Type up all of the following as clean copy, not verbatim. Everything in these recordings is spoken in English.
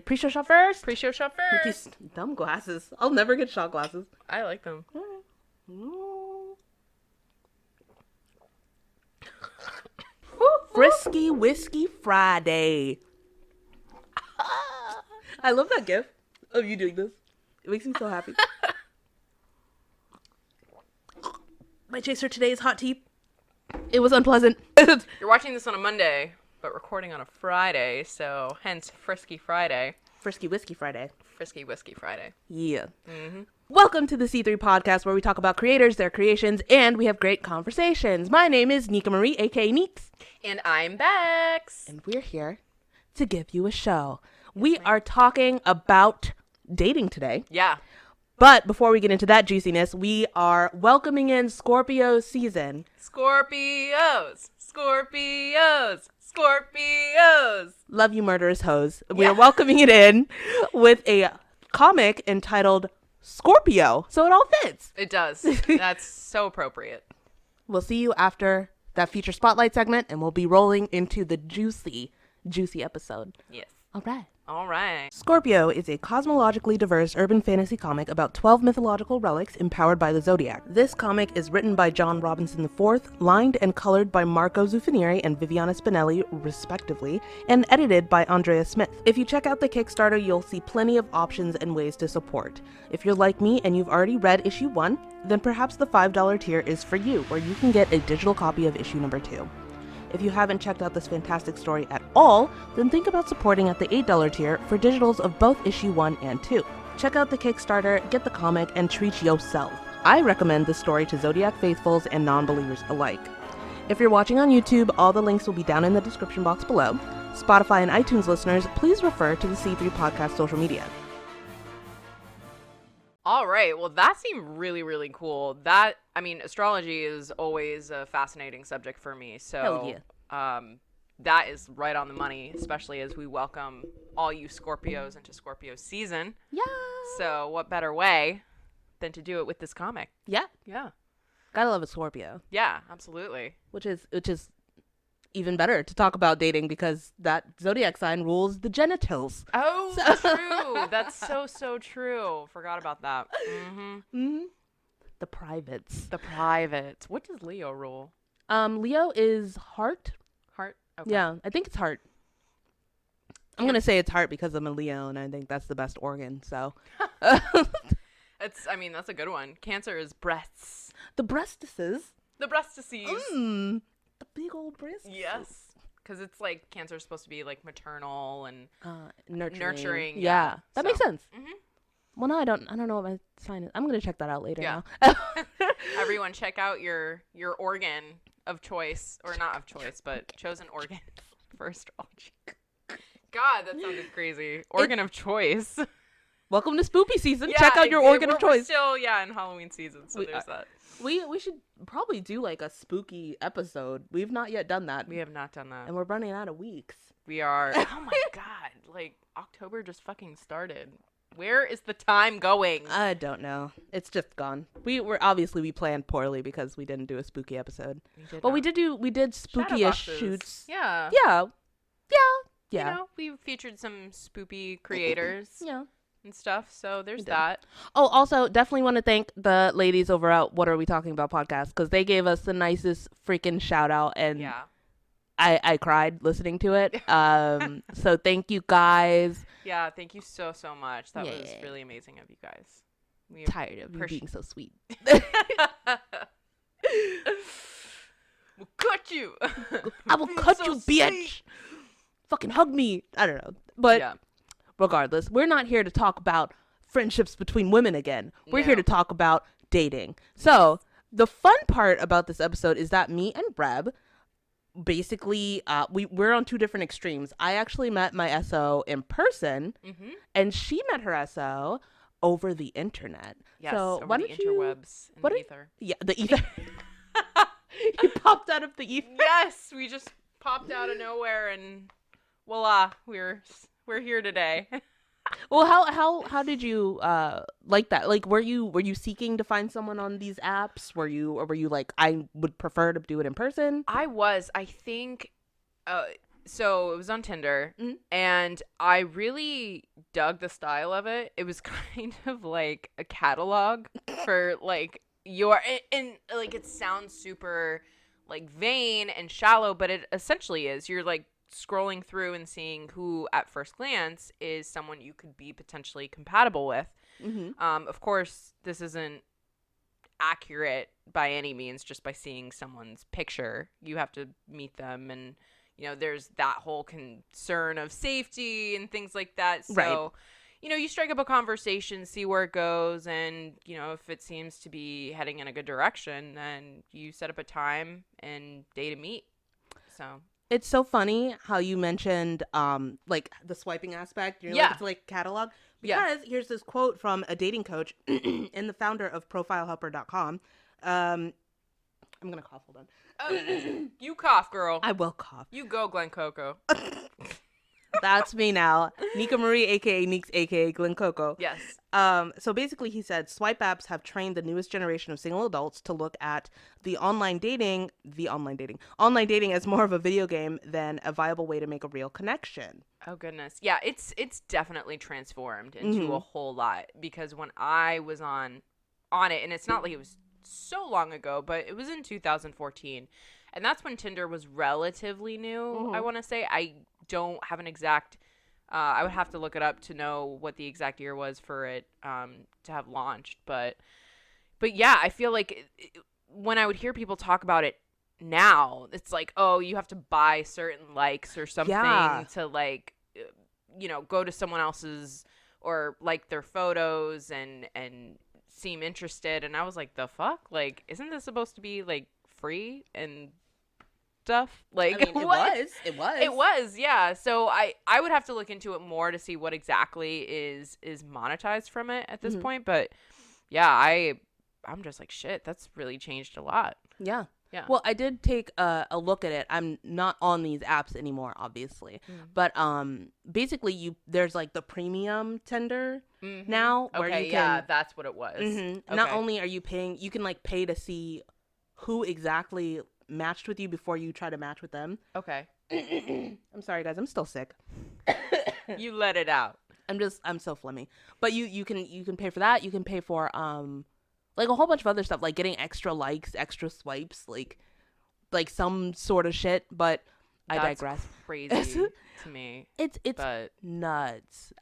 Pre-show shot first? Pre-show shot With first. these dumb glasses. I'll never get shot glasses. I like them. Frisky Whiskey Friday. I love that gif of you doing this. It makes me so happy. My chaser today is hot tea. It was unpleasant. You're watching this on a Monday, but recording on a Friday, so hence Frisky Friday. Frisky Whiskey Friday. Frisky Whiskey Friday. Yeah. Welcome to the C3 podcast, where we talk about creators, their creations, and we have great conversations. My name is Nika Marie, aka Neeks. And I'm Bex. And we're here to give you a show. We are talking about dating today. Yeah. But before we get into that juiciness, we are welcoming in Scorpio season. Scorpios. Scorpios. Scorpios. Love you, murderous hoes. We are welcoming it in with a comic entitled Scorpio. So it all fits. It does. That's so appropriate. We'll see you after that feature spotlight segment, and we'll be rolling into the juicy episode. Yes. All right. All right. Scorpio is a cosmologically diverse urban fantasy comic about 12 mythological relics empowered by the zodiac. This comic is written by John Robinson IV, lined and colored by Marco Zuffinieri and Viviana Spinelli, respectively, and edited by Andrea Smith. If you check out the Kickstarter, you'll see plenty of options and ways to support. If you're like me and you've already read issue 1, then perhaps the $5 tier is for you, where you can get a digital copy of issue number 2. If you haven't checked out this fantastic story at all, then think about supporting at the $8 tier for digitals of both issue 1 and 2. Check out the Kickstarter, get the comic, and treat yourself. I recommend this story to Zodiac faithfuls and non-believers alike. If you're watching on YouTube, all the links will be down in the description box below. Spotify and iTunes listeners, please refer to the C3 Podcast social media. All right. Well, that seemed really, really cool. Astrology is always a fascinating subject for me. So, Hell yeah. That is right on the money, especially as we welcome all you Scorpios into Scorpio season. Yeah. So, what better way than to do it with this comic? Yeah. Yeah. Gotta love a Scorpio. Yeah, absolutely. Which is even better to talk about dating, because that zodiac sign rules the genitals. Oh, true. That's so true. Forgot about that. The privates. The privates. What does Leo rule? Leo is heart. Heart? Okay. Yeah, I think it's heart. I'm going to say it's heart because I'm a Leo, and I think that's the best organ, so. That's a good one. Cancer is breasts. The breastises. The breastises. The big old breasts. Yes. Because it's like Cancer is supposed to be like maternal and nurturing. Yeah. That makes sense. Well, no, I don't know what my sign is. I'm going to check that out later now. Everyone check out your organ of choice, or not of choice, but chosen organ for astrology. God, that sounded crazy. Organ of choice. Welcome to spoopy season. Check out your organ of choice. We're still, in Halloween season, so there's that. We should probably do like a spooky episode. We've not yet done that. We have not done that. And we're running out of weeks. We are. Oh my God. Like, October just fucking started. Where is the time going? I don't know. It's just gone. We planned poorly because we didn't do a spooky episode. We did spooky-ish shoots. Yeah. Yeah. You know, we featured some spoopy creators. Yeah. And stuff, so there's that. Oh, also, definitely want to thank the ladies over at What Are We Talking About podcast, because they gave us the nicest freaking shout out, and I cried listening to it. So thank you guys. Yeah, thank you so much. That was really amazing of you guys. We tired of you being so sweet. We'll cut you. I will cut you, bitch. Fucking hug me. I don't know, but. Regardless, we're not here to talk about friendships between women again. We're here to talk about dating. So the fun part about this episode is that me and Reb, basically, we're on two different extremes. I actually met my SO in person, and she met her SO over the internet. Yes, so over why the don't interwebs and the ether. Yeah, the ether. You popped out of the ether. Yes, we just popped out of nowhere, and voila, we're here today. Well, how did you like that? Like, were you seeking to find someone on these apps? Were you like, I would prefer to do it in person? I was. I think So it was on Tinder, and I really dug the style of it. It was kind of like a catalog for like and like it sounds super like vain and shallow, but it essentially is. You're like scrolling through and seeing who at first glance is someone you could be potentially compatible with. Of course, this isn't accurate by any means just by seeing someone's picture. You have to meet them, and there's that whole concern of safety and things like that. So Right. you strike up a conversation, see where it goes, and if it seems to be heading in a good direction, then you set up a time and day to meet. So It's so funny how you mentioned like the swiping aspect. You're Yeah. like, it's like catalog. Because here's this quote from a dating coach and the founder of profilehelper.com. I'm going to cough. Hold on. You cough, girl. I will cough. You go, Glen Coco. That's me now. Nika Marie, a.k.a. Neeks, a.k.a. Glen Coco. Yes. So basically he said, swipe apps have trained the newest generation of single adults to look at online dating as more of a video game than a viable way to make a real connection. Oh goodness. Yeah, it's definitely transformed into a whole lot, because when I was on it, and it's not like it was so long ago, but it was in 2014, and that's when Tinder was relatively new. I want to say. I don't have an exact I would have to look it up to know what the exact year was for it to have launched, but yeah, I feel like when I would hear people talk about it now, it's like, oh, you have to buy certain likes or something to like go to someone else's or like their photos and seem interested. And I was like, the fuck? Like, isn't this supposed to be like free and stuff? Like, I mean, what? It was, yeah. So I would have to look into it more to see what exactly is monetized from it at this point. But yeah, I'm just like, shit, that's really changed a lot. Yeah. Yeah. Well, I did take a look at it. I'm not on these apps anymore, obviously. But basically, there's like the premium Tinder now, where Okay, you can. that's what it was. Okay. Not only are you paying, you can like pay to see who exactly matched with you before you try to match with them. Okay. I'm sorry, guys. I'm still sick. You let it out. I'm so phlegmy. But you can pay for that. You can pay for like a whole bunch of other stuff, like getting extra likes, extra swipes, like some sort of shit. But I digress. Crazy to me. It's but nuts.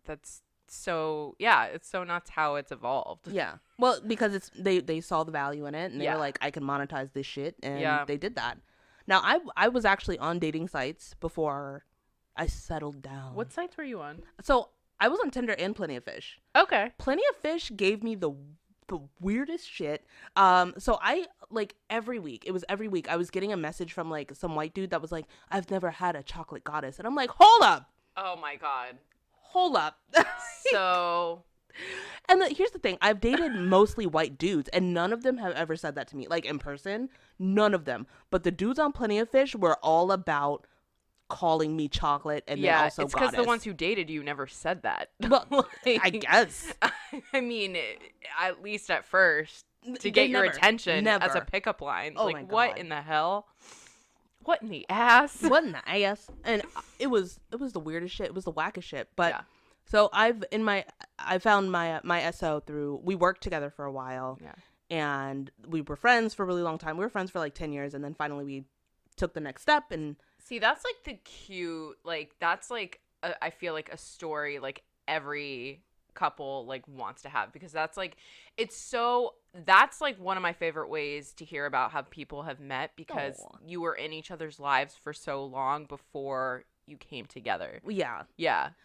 That's so, yeah, it's so nuts how it's evolved. Yeah. Well, because they saw the value in it, and they were like, I can monetize this shit, and they did that. Now, I was actually on dating sites before I settled down. What sites were you on? So I was on Tinder and Plenty of Fish. Okay. Plenty of Fish gave me the weirdest shit. So I like every week I was getting a message from like some white dude that was like, I've never had a chocolate goddess, and I'm like, hold up. Oh my god. Hold up. So and here's the thing, I've dated mostly white dudes, and none of them have ever said that to me, like in person, none of them. But the dudes on Plenty of Fish were all about calling me chocolate, and then also it's because goddess. the ones who dated you never said that. Well, I guess. I mean, at least at first, to get your attention as a pickup line. Oh like, my God. what in the hell? What in the ass? What in the ass? And it was the weirdest shit. It was the wackest shit. But Yeah. so I found my SO through, we worked together for a while. Yeah. And we were friends for a really long time. We were friends for like 10 years, and then finally we took the next step. And See, that's like the cute, like that's like I feel like a story like every couple like wants to have, because that's like that's like one of my favorite ways to hear about how people have met, because you were in each other's lives for so long before you came together. Yeah.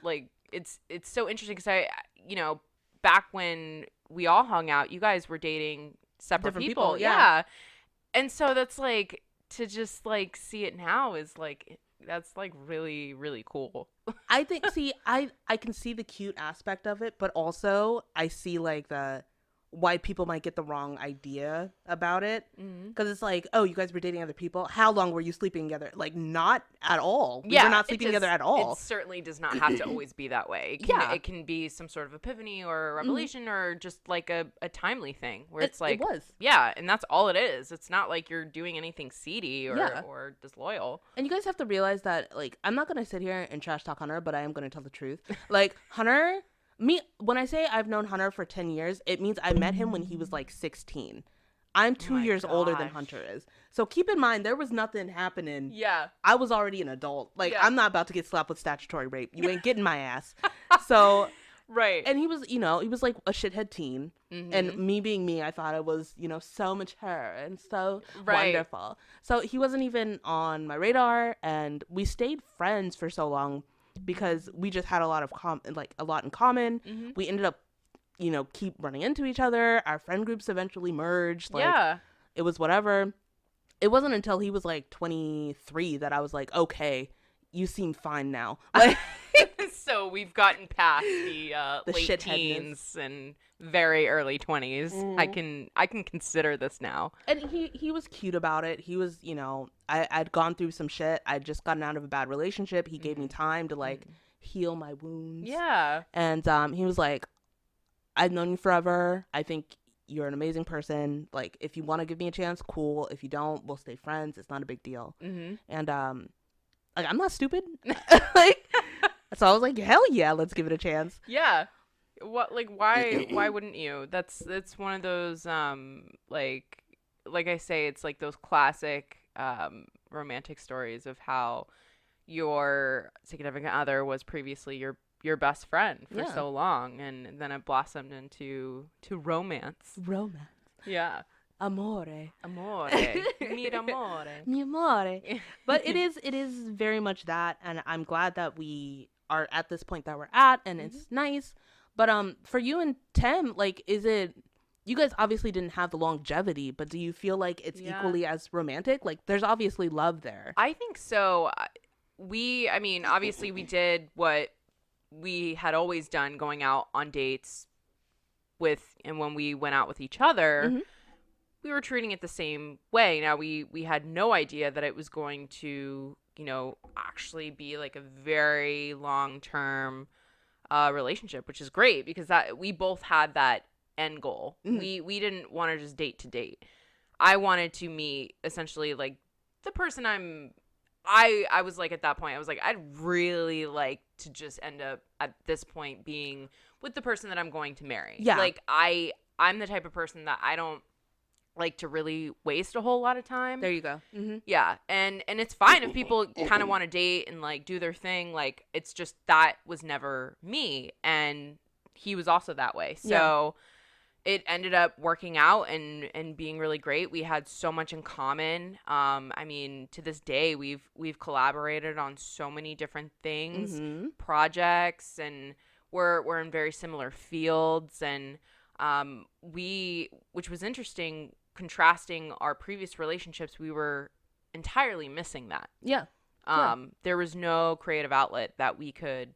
Like it's so interesting, because back when we all hung out, you guys were dating separate Different people. people, yeah. And so that's like, to just like see it now is like, that's like really, really cool. I think, see, I can see the cute aspect of it, but also I see like the why people might get the wrong idea about it. Mm-hmm. Because it's like, oh, you guys were dating other people. How long were you sleeping together? Like, not at all. We Yeah, were not sleeping together at all. It certainly does not have to always be that way. It can be some sort of epiphany or a revelation or just like a timely thing where it's like, it was. Yeah, and that's all it is. It's not like you're doing anything seedy or disloyal. And you guys have to realize that, like, I'm not going to sit here and trash talk Hunter, but I am going to tell the truth. Like, Hunter, when I say I've known Hunter for 10 years, it means I met him when he was like 16. I'm 2 years older than Hunter is. So keep in mind, there was nothing happening. Yeah. I was already an adult. Like, I'm not about to get slapped with statutory rape. You ain't getting my ass. So, right. And he was, he was like a shithead teen. Mm-hmm. And me being me, I thought it was, so mature and so wonderful. So he wasn't even on my radar. And we stayed friends for so long because we just had a lot in common. Mm-hmm. We ended up keep running into each other. Our friend groups eventually merged. Like, it was whatever. It wasn't until he was like 23 that I was like, okay, you seem fine now. Like, so we've gotten past the late teens and very early 20s. Mm. I can consider this now. And he was cute about it. He was, I'd gone through some shit. I'd just gotten out of a bad relationship. He gave me time to like heal my wounds. Yeah. And he was like, I've known you forever. I think you're an amazing person. Like, if you want to give me a chance, cool. If you don't, we'll stay friends. It's not a big deal. Mm-hmm. And like, I'm not stupid. Like, so I was like, hell yeah, let's give it a chance. Yeah. What? Like, why wouldn't you? It's one of those like I say, it's like those classic romantic stories of how your significant other was previously your best friend for so long, and then it blossomed into romance. Yeah. Amore. Mi amore. Mi amore. But it is very much that, and I'm glad that we are at this point that we're at, and it's nice. But for you and Tim, like, is it, you guys obviously didn't have the longevity, but do you feel like it's equally as romantic? Like, there's obviously love there. I think so. Obviously we did what we had always done, going out on dates and when we went out with each other, we were treating it the same way. Now we had no idea that it was going to, actually be like a very long-term relationship, which is great because that we both had that end goal. We didn't want to just date to date. I wanted to meet essentially like the person I was like, at that point, I was like, I'd really like to just end up at this point being with the person that I'm going to marry. Yeah. Like, I'm the type of person that I don't like to really waste a whole lot of time. There you go. Mm-hmm. Yeah. And it's fine if people kind of want to date and like do their thing. Like, it's just that was never me. And he was also that way. So it ended up working out and being really great. We had so much in common. To this day, we've collaborated on so many different things, projects, and we're in very similar fields. And which was interesting, contrasting our previous relationships, we were entirely missing that. Yeah. There was no creative outlet that we could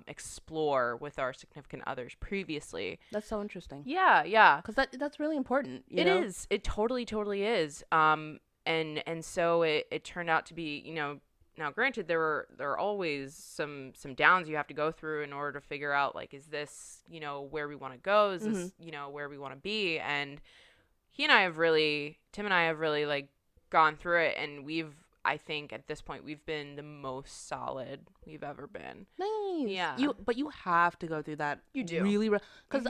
explore with our significant others previously. That's so interesting. Yeah. Because that's really important. It is. It totally is. And so it turned out to be, now granted there are always some downs you have to go through in order to figure out, like, is this, where we want to go? Is this, where we want to be? And Tim and I have really like gone through it, and I think at this point we've been the most solid we've ever been. Nice. Yeah. But you have to go through that. You do. Really, because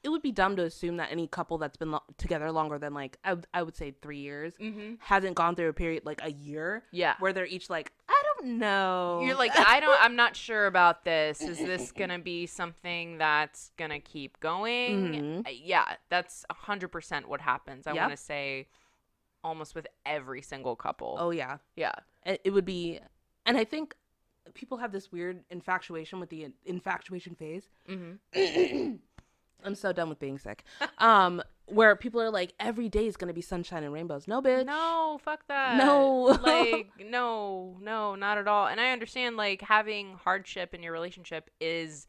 it would be dumb to assume that any couple that's been together longer than, like, I would say 3 years hasn't gone through a period like a year. Yeah. Where they're each like, I don't know. You're like, I'm not sure about this. Is this gonna be something that's gonna keep going? Yeah, that's 100% what happens. I want to say, almost with every single couple. Oh, yeah. Yeah. It would be, and I think people have this weird infatuation with the infatuation phase. I'm so done with being sick. Where people are like, every day is going to be sunshine and rainbows. No, bitch. No, fuck that. No. Like, no, not at all. And I understand, like, having hardship in your relationship is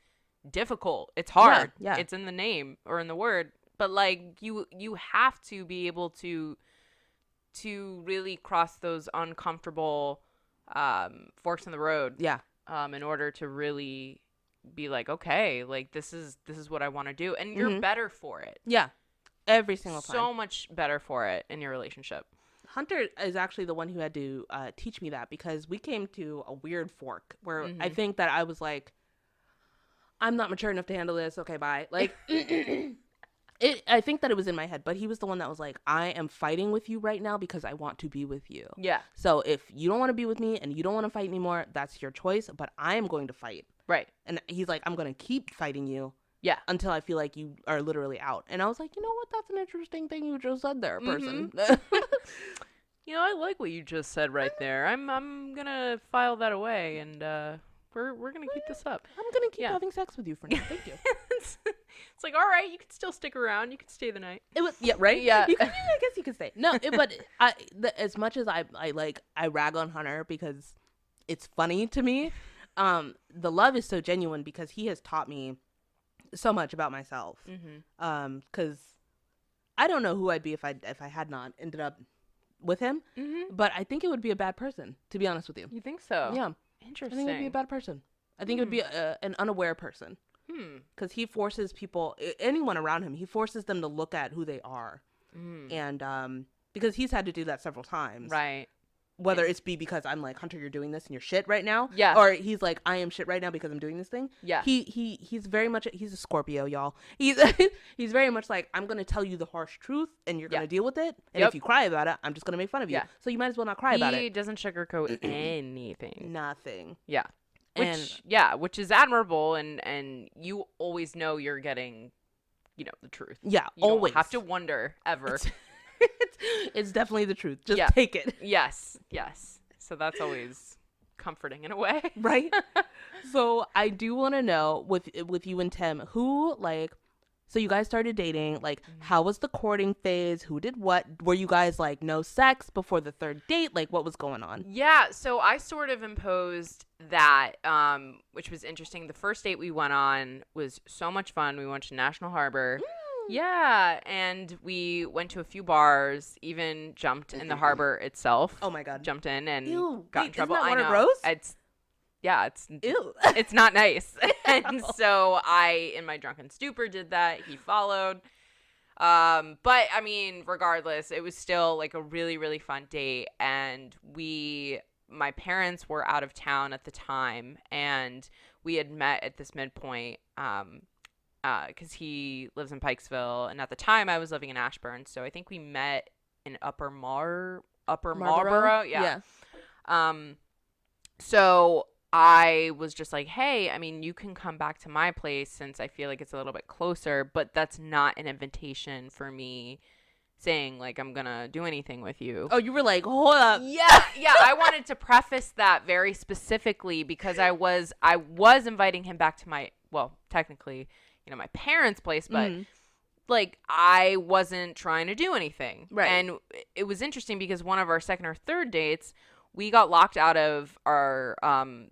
difficult. It's hard. Yeah. It's in the name or in the word. But like you have to be able to really cross those uncomfortable forks in the road. Yeah. In order to really be like, okay, like this is what I want to do, and you're better for it. Yeah. Every single time. So much better for it in your relationship. Hunter is actually the one who had to teach me that, because we came to a weird fork where I think that I was like, I'm not mature enough to handle this. Okay, bye. Like, I think that it was in my head, but he was the one that was like, I am fighting with you right now because I want to be with you. Yeah. So if you don't want to be with me and you don't want to fight anymore, that's your choice, but I am going to fight. Right. And he's like, I'm going to keep fighting you. Yeah. Until I feel like you are literally out. And I was like, you know what? That's an interesting thing you just said there, person. You know, I like what you just said right there. I'm gonna file that away, and we're gonna keep this up. I'm gonna keep having sex with you for now. Thank you. It's like, all right, you can still stick around. You can stay the night. It was right. Yeah. I guess you could stay. No, but as much as I rag on Hunter because it's funny to me. The love is so genuine because he has taught me so much about myself. Because I don't know who I'd be if I had not ended up with him. But I think it would be a bad person, to be honest with you. You think so? Yeah. Interesting. I think it would be a bad person. I think it would be an unaware person. Because he forces people, anyone around him, he forces them to look at who they are. And because he's had to do that several times. Right. Whether it's because I'm like, Hunter, you're doing this and you're shit right now. Yeah. Or he's like, I am shit right now because I'm doing this thing. Yeah. He's very much, he's a Scorpio, y'all. He's very much like, I'm going to tell you the harsh truth and you're going to deal with it. And if you cry about it, I'm just going to make fun of you. So you might as well not cry about it. He doesn't sugarcoat anything. Nothing. Yeah. Which is admirable, and you always know you're getting, the truth. Yeah, you always. Don't have to wonder ever. It's definitely the truth. Just take it. Yes. So that's always comforting in a way. Right? So I do want to know with you and Tim, who, like, so you guys started dating, like, how was the courting phase? Who did what? Were you guys like no sex before the third date? Like, what was going on? Yeah, so I sort of imposed that, which was interesting. The first date we went on was so much fun. We went to National Harbor. Yeah, and we went to a few bars, even jumped in the harbor itself. Oh my God. Jumped in and Ew. got in trouble. Isn't that water I know. gross? It's Ew. It's not nice. And so I, in my drunken stupor, did that. He followed. But I mean, regardless, it was still like a really, really fun date. And my parents were out of town at the time, and we had met at this midpoint, because he lives in Pikesville, and at the time I was living in Ashburn, so I think we met in Upper Marlboro. Yeah. So I was just like, hey, I mean, you can come back to my place since I feel like it's a little bit closer, but that's not an invitation for me saying like I'm gonna do anything with you. Oh, you were like, hold up. Yeah. I wanted to preface that very specifically because I was inviting him back to technically, my parents' place, but like I wasn't trying to do anything. Right. And it was interesting because one of our second or third dates, we got locked out of our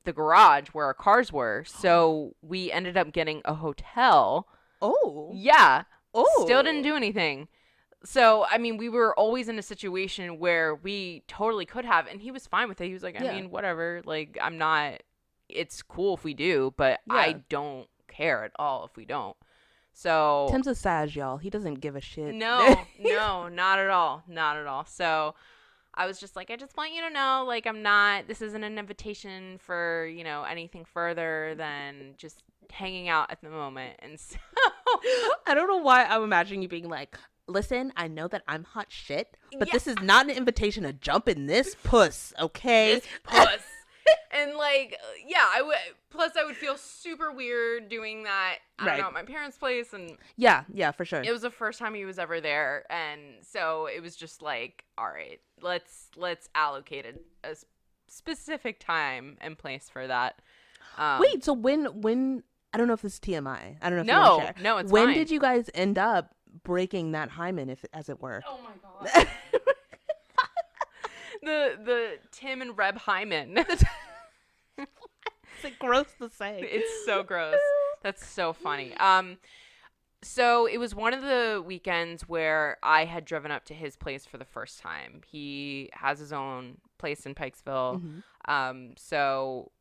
the garage where our cars were. So we ended up getting a hotel. Oh. Yeah. Oh. Still didn't do anything. So, I mean, we were always in a situation where we totally could have, and he was fine with it. He was like, I mean, whatever. Like, it's cool if we do, but I don't care at all if we don't. So Tim's a Sag, y'all. He doesn't give a shit. No, not at all. Not at all. So I was just like, I just want you to know, like, this isn't an invitation for, anything further than just hanging out at the moment. And so I don't know why I'm imagining you being like, listen, I know that I'm hot shit, but this is not an invitation to jump in this puss, okay? This puss. And like, I would feel super weird doing that, I don't know, at my parents' place. And yeah, for sure. It was the first time he was ever there. And so it was just like, all right, let's allocate a specific time and place for that. Wait, so when, I don't know if this is TMI. I don't know if you want to share. No, it's when fine. Did you guys end up breaking that hymen, as it were? Oh my God. the Tim and Reb hymen. It's like gross to say. It's so gross. That's so funny. So it was one of the weekends where I had driven up to his place for the first time. He has his own place in Pikesville. So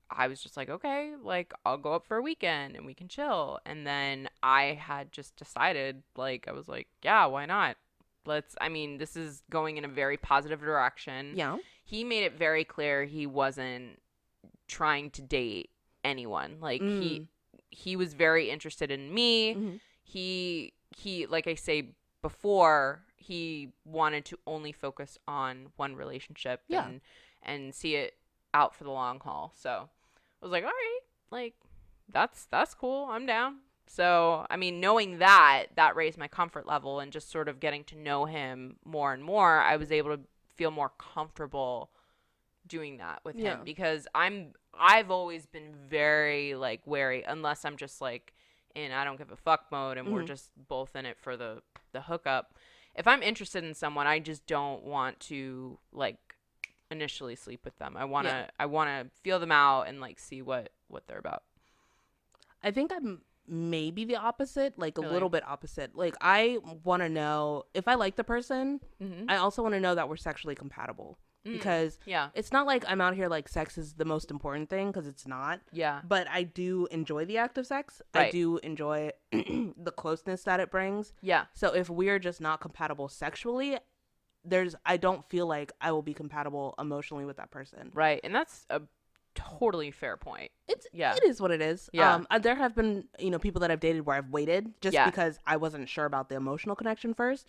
I was just like, okay, like I'll go up for a weekend and we can chill. And then I had just decided, like, I was like, yeah, why not? This is going in a very positive direction. Yeah. He made it very clear he wasn't trying to date anyone. Like he was very interested in me. He like I say before, he wanted to only focus on one relationship and see it out for the long haul. So I was like, all right, like that's cool. I'm down. So, I mean, knowing that raised my comfort level, and just sort of getting to know him more and more, I was able to feel more comfortable doing that with him, because I've always been very like wary, unless I'm just like in I don't give a fuck mode and we're just both in it for the hookup. If I'm interested in someone, I just don't want to like initially sleep with them. I want to feel them out and like see what they're about. I think I'm maybe the opposite, like a little bit opposite. Like I want to know if I like the person. I also want to know that we're sexually compatible, because it's not like I'm out here like sex is the most important thing, because it's not. But I do enjoy the act of sex. I do enjoy the closeness that it brings. So if we're just not compatible sexually, I don't feel like I will be compatible emotionally with that person. Right. And that's a totally fair point. It is what it is. There have been people that I've dated where I've waited just because I wasn't sure about the emotional connection first.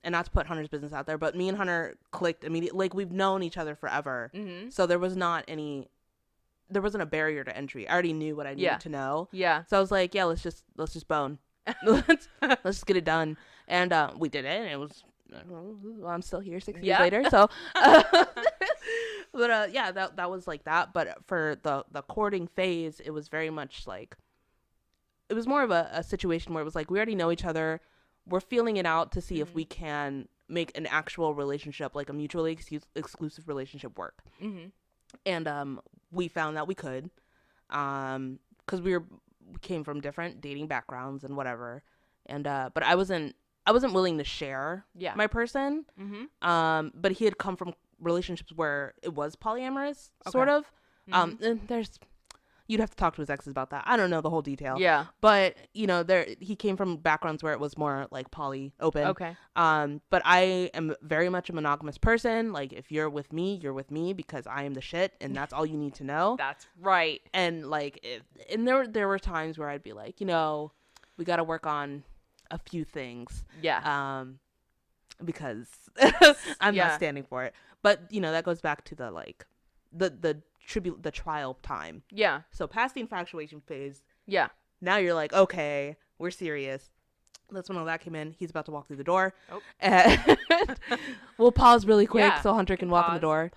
And not to put Hunter's business out there, but me and Hunter clicked immediately. Like, we've known each other forever, so there wasn't a barrier to entry. I already knew what I needed to know. So I was like, let's just bone. let's just get it done. And we did it, and it was, I'm still here 6 years later, so but that was like that. But for the courting phase, it was very much like, it was more of a situation where it was like, we already know each other, we're feeling it out to see if we can make an actual relationship, like a mutually exclusive relationship, work. And we found that we could, because we came from different dating backgrounds and whatever. And but I wasn't willing to share my person. But he had come from relationships where it was polyamorous, sort of. And you'd have to talk to his exes about that. I don't know the whole detail. But he came from backgrounds where it was more like poly, open. But I am very much a monogamous person. Like, if you're with me, you're with me, because I am the shit, and that's all you need to know. That's right. And like, there were times where I'd be like, we got to work on a few things. Because I'm not standing for it. But that goes back to the like the trial time. So past the infatuation phase. Now you're like, okay, we're serious. That's when all that came in. He's about to walk through the door. And we'll pause really quick so Hunter can walk in the door.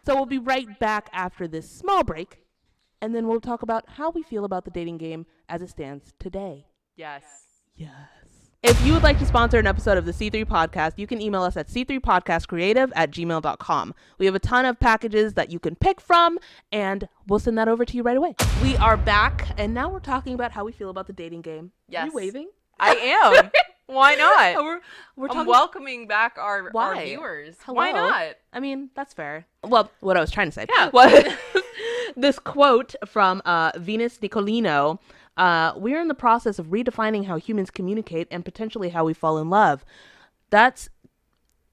So we'll be right back after this small break, and then we'll talk about how we feel about the dating game as it stands today. Yes. If you would like to sponsor an episode of the C3 Podcast, you can email us at c3podcastcreative@gmail.com. We have a ton of packages that you can pick from, and we'll send that over to you right away. We are back, and now we're talking about how we feel about the dating game. Yes. Are you waving? I am. Why not? we're I'm welcoming back our viewers. Hello? Why not? I mean, that's fair. Well, what I was trying to say. Yeah. This quote from Venus Nicolino. We're in the process of redefining how humans communicate and potentially how we fall in love. That's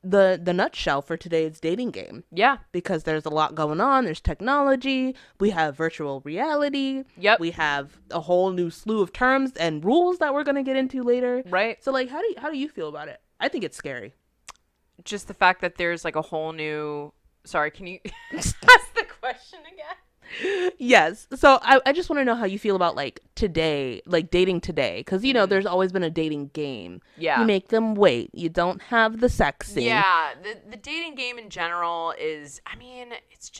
the nutshell for today's dating game. Because there's a lot going on. There's technology. We have virtual reality. We have a whole new slew of terms and rules that we're going to get into later. Right. So like, how do you feel about it? I think it's scary. Just the fact that there's like a whole new... Sorry, can you ask the question again? Yes. So I just want to know how you feel about like today, like dating today, because there's always been a dating game. You make them wait. You don't have the sexy. The dating game in general is, I mean, it's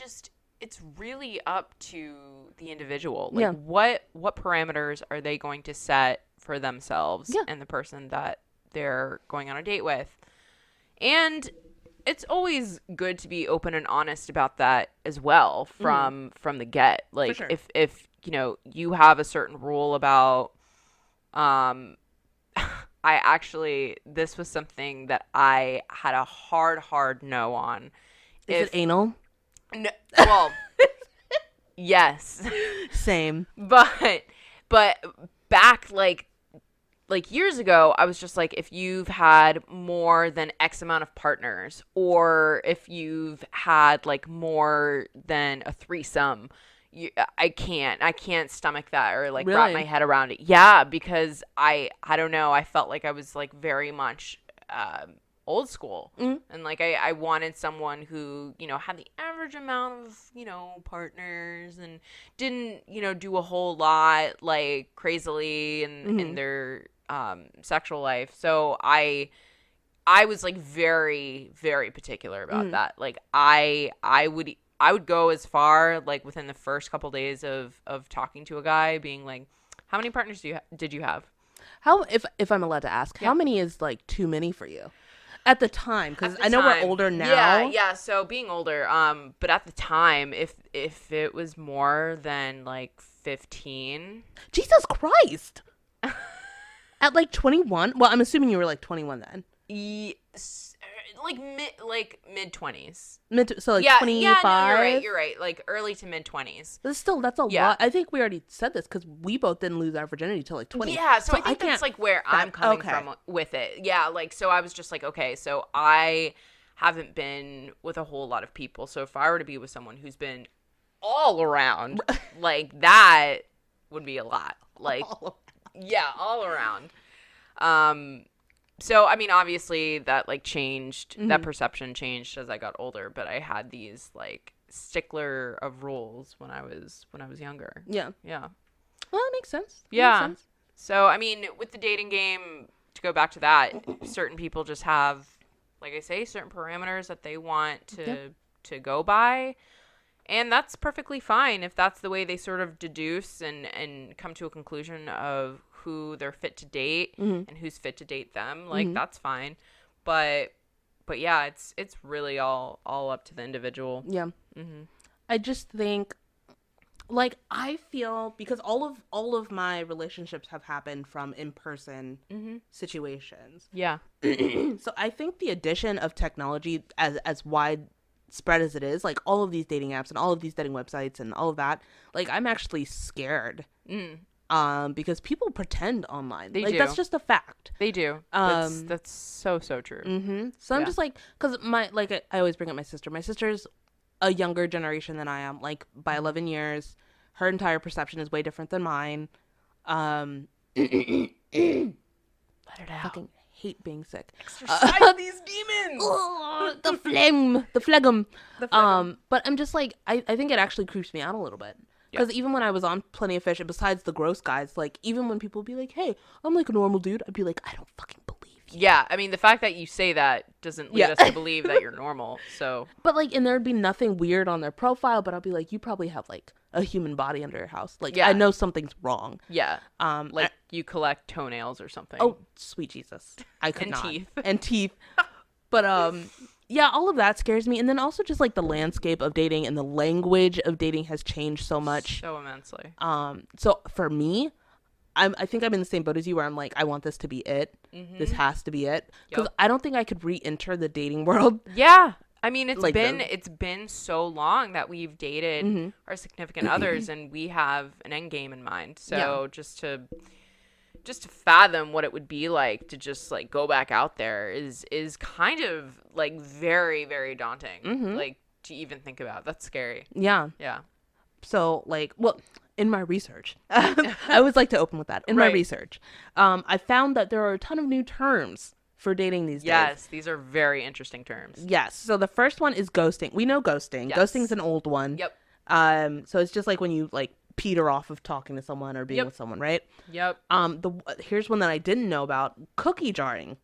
really up to the individual. Like what parameters are they going to set for themselves and the person that they're going on a date with? And it's always good to be open and honest about that as well from the get. Like, sure. if you have a certain rule about, this was something that I had a hard no on. Is it anal? No, well, yes. Same. But back like years ago, I was just like, if you've had more than X amount of partners, or if you've had like more than a threesome, I can't stomach that, or like wrap Really? my head around it. Yeah, because I don't know, I felt like I was like very much old school, and like I wanted someone who had the average amount of partners, and didn't do a whole lot like crazily in their sexual life. So I was like very, very particular about that. Like I would go as far, like within the first couple days of talking to a guy, being like, how many partners did you have? How, if I'm allowed to ask, how many is like too many for you at the time? Because I know we're older now. Yeah. So being older, but at the time, if it was more than like 15, Jesus Christ. At like 21? Well, I'm assuming you were like 21 then. Yes, like mid 20s. So like 25? Yeah, no, you're right. Like early to mid 20s. That's a lot. I think we already said this because we both didn't lose our virginity till like 20. Yeah, so I think that's like where I'm coming from with it. Yeah, like, so I was just like, okay, so I haven't been with a whole lot of people. So if I were to be with someone who's been all around, like, that would be a lot. Like, yeah, all around. So, I mean, obviously that like changed, that perception changed as I got older, but I had these like stickler of rules when I was younger. Yeah. Yeah. Well, that makes sense. Yeah. So, I mean, with the dating game, to go back to that, certain people just have, like I say, certain parameters that they want to go by. And that's perfectly fine if that's the way they sort of deduce and come to a conclusion of who they're fit to date and who's fit to date them. Like, that's fine. But yeah, it's really all up to the individual. Yeah. I just think, like, I feel, because all of my relationships have happened from in-person situations. Yeah. So I think the addition of technology as widespread as it is, like all of these dating apps and all of these dating websites and all of that, like, I'm actually scared. Because people pretend online. They like, do. That's just a fact. They do. That's so true. So I'm just like, because I always bring up my sister. My sister's a younger generation than I am, like by 11 years. Her entire perception is way different than mine. Let it out. Fucking hate being sick. Exercise these demons. The phlegm. The phlegm. But I'm just like, I think it actually creeps me out a little bit. Because even when I was on Plenty of Fish, and besides the gross guys, like, even when people would be like, hey, I'm like a normal dude, I'd be like, I don't fucking believe you. Yeah, I mean, the fact that you say that doesn't lead us to believe that you're normal, so. But, like, and there'd be nothing weird on their profile, but I'll be like, you probably have, like, a human body under your house. Like, I know something's wrong. Yeah. Like, you collect toenails or something. Oh, sweet Jesus. I could not. Teeth. And teeth. But, yeah, all of that scares me. And then also just, like, the landscape of dating and the language of dating has changed so much. So immensely. So for me, I think I'm in the same boat as you, where I'm like, I want this to be it. This has to be it. Because I don't think I could re-enter the dating world. Yeah. I mean, it's like been so long that we've dated our significant others, and we have an end game in mind. So just to fathom what it would be like to just like go back out there is kind of like very, very daunting. Like, to even think about. That's scary. Yeah. Yeah. So, like, well, in my research, I always like to open with that. In my research, I found that there are a ton of new terms for dating these days. Yes, these are very interesting terms. Yes. So the first one is ghosting. We know ghosting. Yes. Ghosting's an old one. Yep. So it's just like when you like peter off of talking to someone or being with someone, right? Yep. Here's one that I didn't know about: cookie jarring.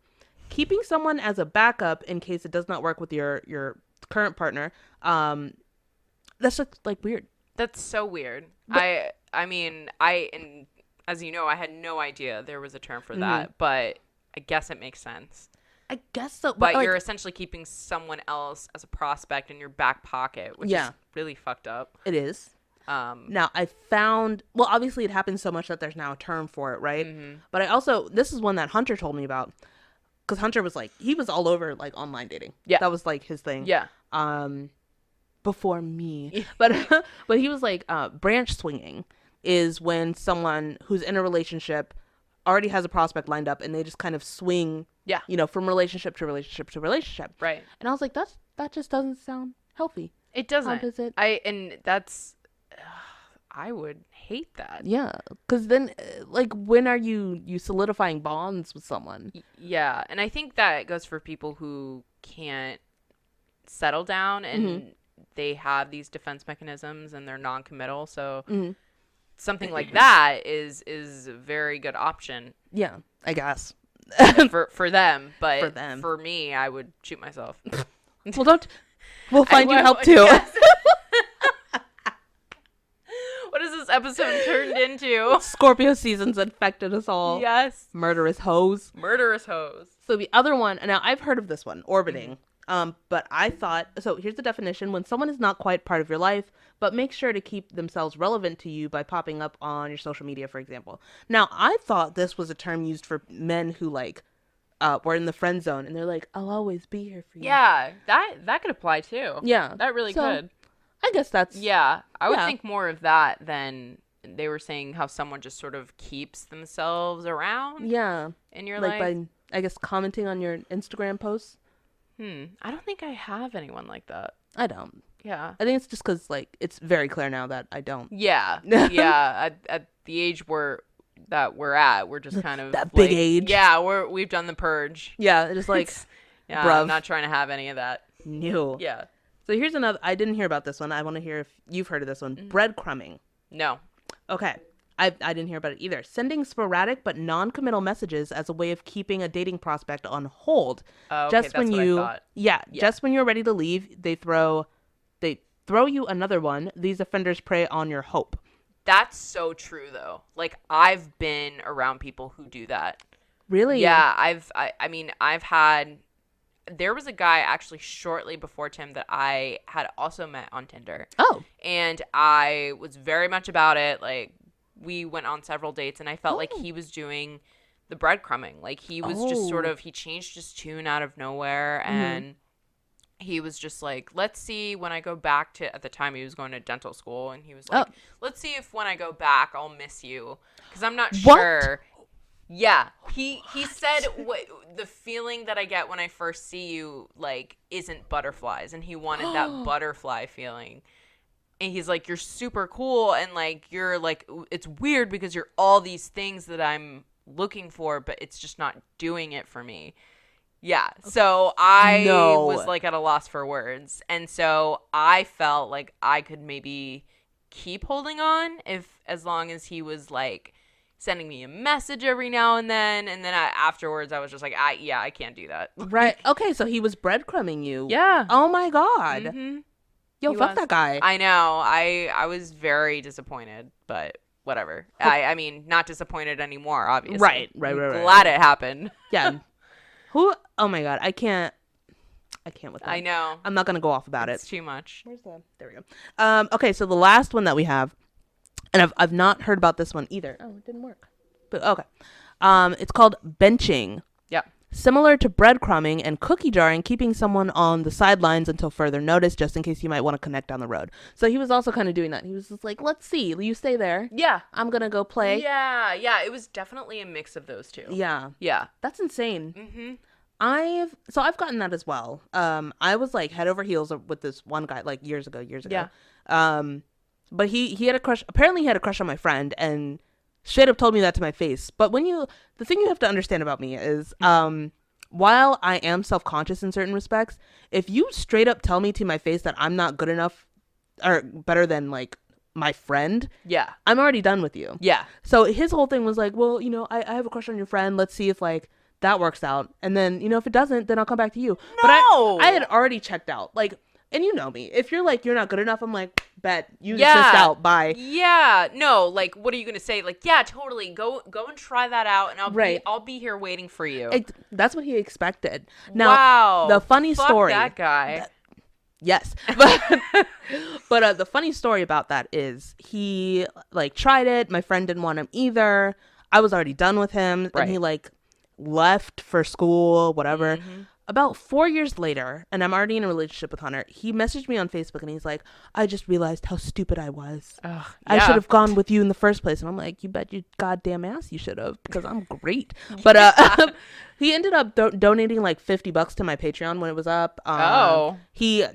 Keeping someone as a backup in case it does not work with your current partner. That's just like weird. That's so weird. But, I mean, and as you know, I had no idea there was a term for that, but I guess it makes sense. I guess so. But like, you're essentially keeping someone else as a prospect in your back pocket, which is really fucked up. It is. Now, I found, well, obviously it happens so much that there's now a term for it, right? But I also, this is one that Hunter told me about, because Hunter was like, he was all over like online dating. Yeah. That was like his thing. Yeah. Before me. But he was like, branch swinging is when someone who's in a relationship already has a prospect lined up and they just kind of swing, Yeah. you know, from relationship to relationship to relationship. Right. And I was like, that just doesn't sound healthy. It doesn't. How does it? I would hate that. Yeah, because then, like, when are you solidifying bonds with someone? Yeah, and I think that goes for people who can't settle down and they have these defense mechanisms and they're non-committal. So something like that is a very good option. Yeah, I guess. for them, but For them. For me, I would shoot myself. Well, we'll find you help too. Yes. What has this episode turned into? Scorpio season's infected us all. Yes. Murderous hoes. Murderous hoes. So the other one, now I've heard of this one, orbiting. But I thought, so here's the definition: when someone is not quite part of your life, but make sure to keep themselves relevant to you by popping up on your social media, for example. Now, I thought this was a term used for men who like were in the friend zone and they're like, I'll always be here for you. Yeah, that could apply too. Yeah. That really could. I guess that's... Yeah, I would think more of that than they were saying how someone just sort of keeps themselves around. Yeah. In your life. Like by, I guess, commenting on your Instagram posts. I don't think I have anyone like that. I don't. Yeah. I think it's just because, like, it's very clear now that I don't. Yeah. Yeah. At the age that we're at, we're just kind of... that big age. Yeah, we've done the purge. Yeah, just like... yeah, bruv. I'm not trying to have any of that. No. Yeah. So here's another... I didn't hear about this one. I want to hear if you've heard of this one. Breadcrumbing. No. Okay. I didn't hear about it either. Sending sporadic but non-committal messages as a way of keeping a dating prospect on hold. Oh, okay, just that's when what you... I thought. Yeah, just when you're ready to leave, they throw you another one. These offenders prey on your hope. That's so true, though. Like, I've been around people who do that. Really? Yeah, I've had... There was a guy actually shortly before Tim that I had also met on Tinder. Oh. And I was very much about it. Like, we went on several dates, and I felt like he was doing the breadcrumbing. Like, he was just sort of... He changed his tune out of nowhere, and... He was just like, let's see when I go back to, at the time he was going to dental school, and he was like, let's see if when I go back I'll miss you, because I'm not sure. Yeah, he said what the feeling that I get when I first see you, like, isn't butterflies, and he wanted that butterfly feeling. And he's like, you're super cool, and like you're like, it's weird because you're all these things that I'm looking for, but it's just not doing it for me. Yeah, so I was like at a loss for words, and so I felt like I could maybe keep holding on as long as he was like sending me a message every now and then afterwards I was just like, I can't do that. Right. Okay, so he was breadcrumbing you. Yeah. Oh my God. Mm-hmm. Yo, fuck that guy. I know. I was very disappointed, but whatever. I mean, not disappointed anymore, obviously. Right. Glad it happened. Yeah. Who? Oh my God. I can't with that. I know. I'm not going to go off about It's it. too much. Where's the... There we go. Okay, so the last one that we have, and I've not heard about this one either. Oh, it didn't work. But okay. It's called benching. Yeah. Similar to breadcrumbing and cookie jarring, keeping someone on the sidelines until further notice, just in case you might want to connect down the road. So he was also kind of doing that. He was just like, let's see. You stay there. Yeah. I'm going to go play. Yeah. It was definitely a mix of those two. Yeah. Yeah. That's insane. Mm-hmm. I've gotten that as well. I was like head over heels with this one guy like years ago. Yeah. But he had a crush. Apparently he had a crush on my friend and straight up told me that to my face. But the thing you have to understand about me is, while I am self-conscious in certain respects, if you straight up tell me to my face that I'm not good enough or better than like my friend, yeah, I'm already done with you. Yeah. So his whole thing was like, well, I have a crush on your friend. Let's see if like that works out. And then, if it doesn't, then I'll come back to you. No! But I had already checked out. Like, and you know me. If you're like, you're not good enough, I'm like, bet. You just missed out. Bye. Yeah. No, like, what are you going to say? Like, yeah, totally. Go and try that out, and I'll be here waiting for you. That's what he expected. Now, wow. the funny Fuck story. that guy. Yes. But the funny story about that is he like tried it. My friend didn't want him either. I was already done with him. Right. And he like left for school, whatever. Mm-hmm. About 4 years later, and I'm already in a relationship with Hunter, he messaged me on Facebook and he's like, I just realized how stupid I was. Ugh, I should have gone with you in the first place. And I'm like, you bet your goddamn ass you should have, because I'm great. But he ended up donating like $50 to my Patreon when it was up. He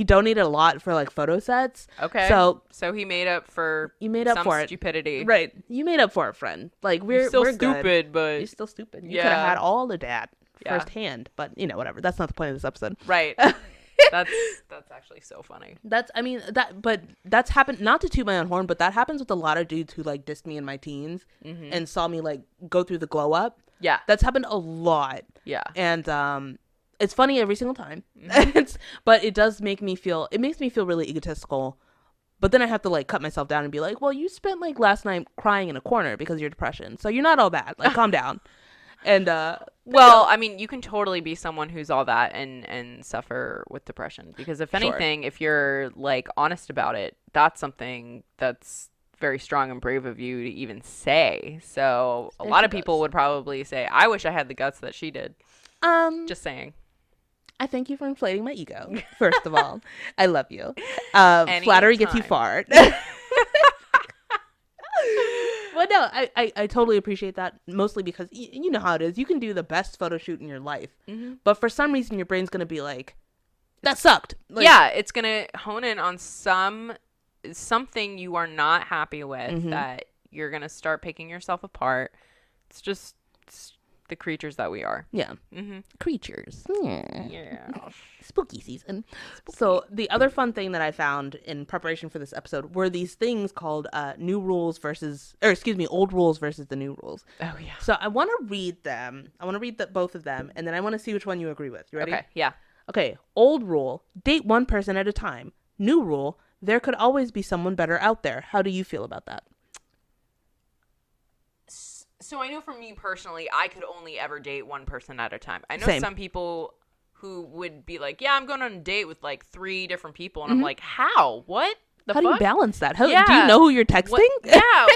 donated a lot for like photo sets. Okay. So he made up for some stupidity. Right. You made up for it, friend. Like we're stupid, good. but you're still stupid. You could have had all of that firsthand, but whatever. That's not the point of this episode. Right. That's actually so funny. That's happened, not to toot my own horn, but that happens with a lot of dudes who like dissed me in my teens and saw me like go through the glow up. Yeah. That's happened a lot. Yeah. And it's funny every single time. But it makes me feel really egotistical. But then I have to like cut myself down and be like, well, you spent like last night crying in a corner because of your depression. So you're not all bad. Like calm down. And I mean, you can totally be someone who's all that and suffer with depression, because if anything, if you're like honest about it, that's something that's very strong and brave of you to even say. So a lot of people would probably say, I wish I had the guts that she did. Just saying. I thank you for inflating my ego. First of all, I love you. Flattery gets you far. But no, I totally appreciate that, mostly because you know how it is. You can do the best photo shoot in your life, but for some reason your brain's going to be like, that sucked. Like, yeah, it's going to hone in on something you are not happy with, that you're going to start picking yourself apart. It's just the creatures that we are. Yeah. Creatures. Yeah. Spooky season. So the other fun thing that I found in preparation for this episode were these things called old rules versus the new rules. Oh, yeah. So I want to read them. I want to read both of them, and then I want to see which one you agree with. You ready? Okay, yeah. Okay, old rule, date one person at a time. New rule, there could always be someone better out there. How do you feel about that? So I know for me personally, I could only ever date one person at a time. I know some people who would be like, yeah, I'm going on a date with like 3 different people. And I'm like, how? What? How do you balance that? Do you know who you're texting?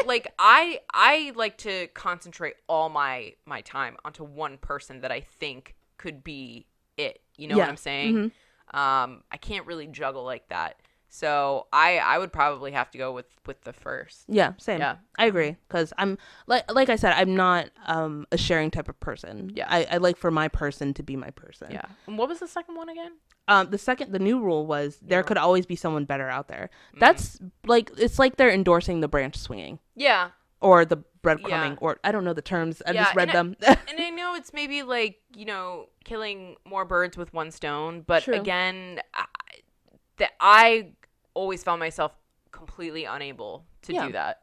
Like I like to concentrate all my time onto one person that I think could be it. You know what I'm saying? I can't really juggle like that. So I would probably have to go with the first. Yeah, same. Yeah. I agree, because I'm like I said, I'm not a sharing type of person. Yeah. I like for my person to be my person. Yeah. And what was the second one again? The new rule was there could always be someone better out there. That's like, it's like they're endorsing the branch swinging. Yeah. Or the breadcrumbing, or I don't know the terms. I just read them. And I know it's maybe like, killing more birds with one stone, but again, I always found myself completely unable to do that,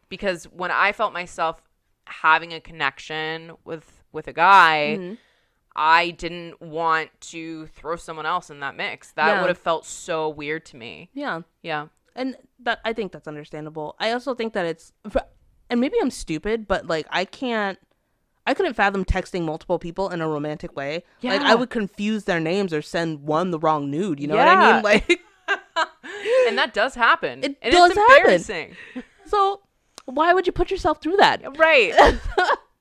because when I felt myself having a connection with a guy, I didn't want to throw someone else in that mix. That would have felt so weird to me. Yeah. And I think that's understandable. I also think that it's, and maybe I'm stupid, but like I couldn't fathom texting multiple people in a romantic way. Yeah. Like I would confuse their names or send one the wrong nude. You know what I mean? Like, and that does happen. It's embarrassing. So why would you put yourself through that? Right.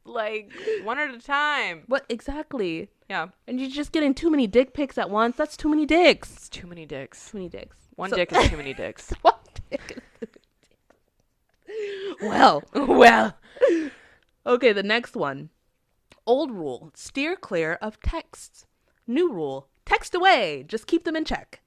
Like one at a time. What exactly? Yeah. And you're just getting too many dick pics at once. That's too many dicks. It's too many dicks. Too many dicks. One dick is too many dicks. One dick is too many dicks. Well. Okay, the next one. Old rule, steer clear of texts. New rule, text away. Just keep them in check.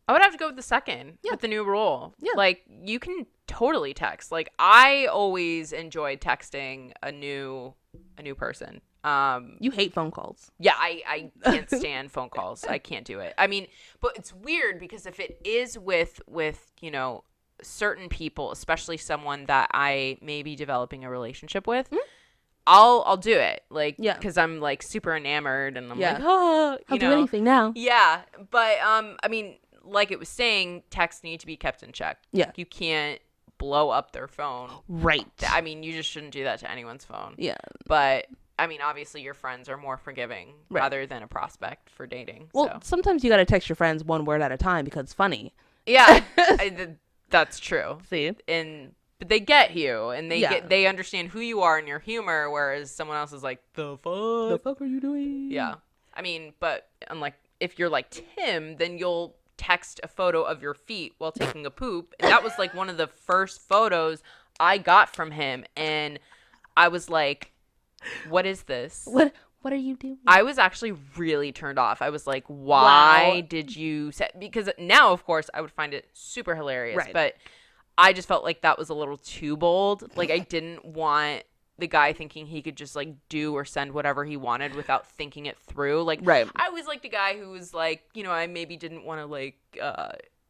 I would have to go with the second, with the new rule. Yeah. Like, you can totally text. Like, I always enjoyed texting a new person. You hate phone calls. Yeah, I can't stand phone calls. I can't do it. I mean, but it's weird because if it is with certain people, especially someone that I may be developing a relationship with, I'll do it. Like, because I'm like super enamored and I'm like, oh, I'll do anything now. Yeah, but I mean, like it was saying, texts need to be kept in check. Yeah, you can't blow up their phone. Right. I mean, you just shouldn't do that to anyone's phone. Yeah. But I mean, obviously your friends are more forgiving Right. rather than a prospect for dating. Well, So. sometimes you got to text your friends one word at a time because it's funny. Yeah, that's true. See? But they get you, and Yeah. they understand who you are and your humor, whereas someone else is like, the fuck? The fuck are you doing? Yeah. I mean, but unlike if you're like Tim, then you'll text a photo of your feet while taking a poop. And that was like one of the first photos I got from him. And I was like, what is this? What are you doing? I was actually really turned off. I was like, why Wow. did you say? Because now, of course, I would find it super hilarious. Right. But I just felt like that was a little too bold. Like, I didn't want the guy thinking he could just, like, do or send whatever he wanted without thinking it through. Like, Right. I always liked a guy who was like, you know, I maybe didn't want to, like,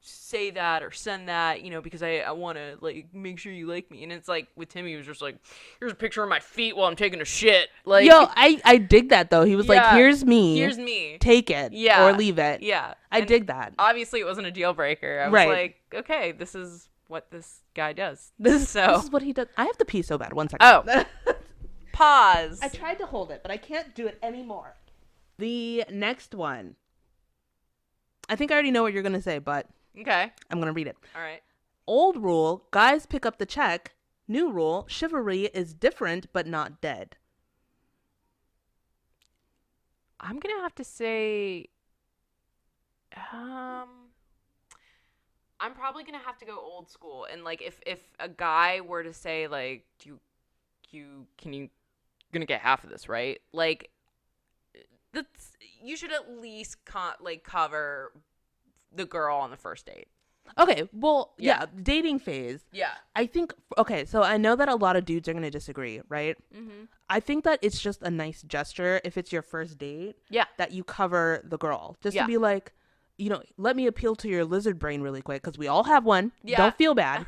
say that or send that, you know, because I want to, like, make sure you like me. And it's like, with Timmy, he was just like, here's a picture of my feet while I'm taking a shit. Like, Yo, I dig that, though. He was like, Yeah. here's me. here's me. Take it. Yeah. Or leave it. Yeah. I And dig that. obviously it wasn't a deal breaker. I was Right. like, okay, this is what this guy does. This So, is what he does. I have to pee so bad. 1 second. oh, pause. I tried to hold it, but I can't do it anymore. The next one. I think I already know what you're going to say, but Okay. I'm going to read it. All right. Old rule, guys pick up the check. New rule, chivalry is different but not dead. I'm going to have to say, I'm probably going to have to go old school. And like, if a guy were to say like, you going to get half of this, right? Like, you should at least cover the girl on the first date. Okay, well, Yeah. dating phase. Yeah. I think, okay, so I know that a lot of dudes are going to disagree, right? Mm-hmm. I think that it's just a nice gesture if it's your first date. Yeah. That you cover the girl. Just Yeah. to be like, you know, let me appeal to your lizard brain really quick because we all have one. Yeah. Don't feel bad.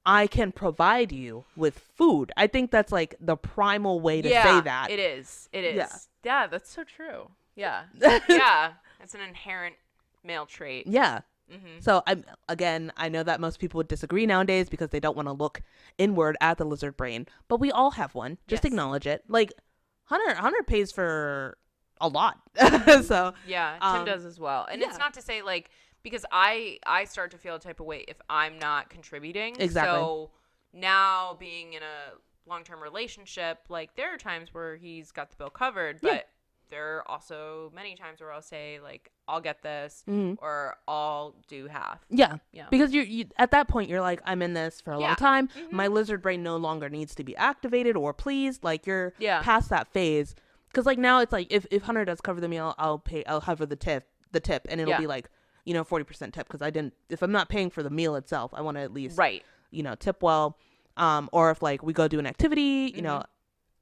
I can provide you with food. I think that's like the primal way to say that. It is. It is. Yeah. Yeah, that's so true. Yeah. Yeah. It's an inherent male trait. Yeah. Mm-hmm. So I know that most people would disagree nowadays because they don't want to look inward at the lizard brain, but we all have one. Just Yes. acknowledge it. Like Hunter pays for a lot. So Yeah, Tim does as well. And it's yeah. not to say like, because I start to feel a type of way if I'm not contributing. Exactly. So now being in a long-term relationship, like there are times where he's got the bill covered, but Yeah. there are also many times where I'll say like, I'll get this Mhm. or I'll do half. Yeah. Yeah. Because you at that point you're like, I'm in this for a long Yeah. time. Mhm. My lizard brain no longer needs to be activated or pleased. Like you're Yeah. past that phase. Because like now it's like if Hunter does cover the meal, I'll cover the tip, and it'll Yeah. be like 40% tip because if I'm not paying for the meal itself, I want to at least Right. tip well. Or if like we go do an activity, you know,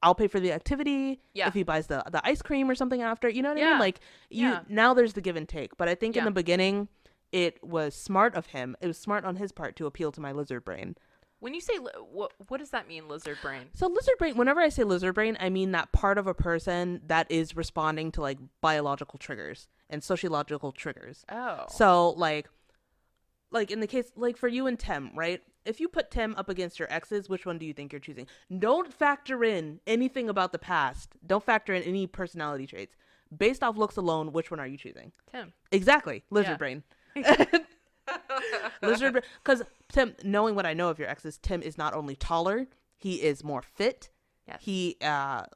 I'll pay for the activity. Mm-hmm. Yeah. If he buys the ice cream or something after, you know what I Yeah. mean? Like Yeah. now there's the give and take. But I think in Yeah. the beginning, it was smart of him. It was smart on his part to appeal to my lizard brain. When you say, what does that mean, lizard brain? So lizard brain, whenever I say lizard brain, I mean that part of a person that is responding to like biological triggers and sociological triggers. Oh. So like in the case, like for you and Tim, right? If you put Tim up against your exes, which one do you think you're choosing? Don't factor in anything about the past. Don't factor in any personality traits. Based off looks alone, which one are you choosing? Tim. Exactly. Lizard Yeah. brain. Lizard brain. Because Tim, knowing what I know of your exes, Tim is not only taller, he is more fit. Yes. He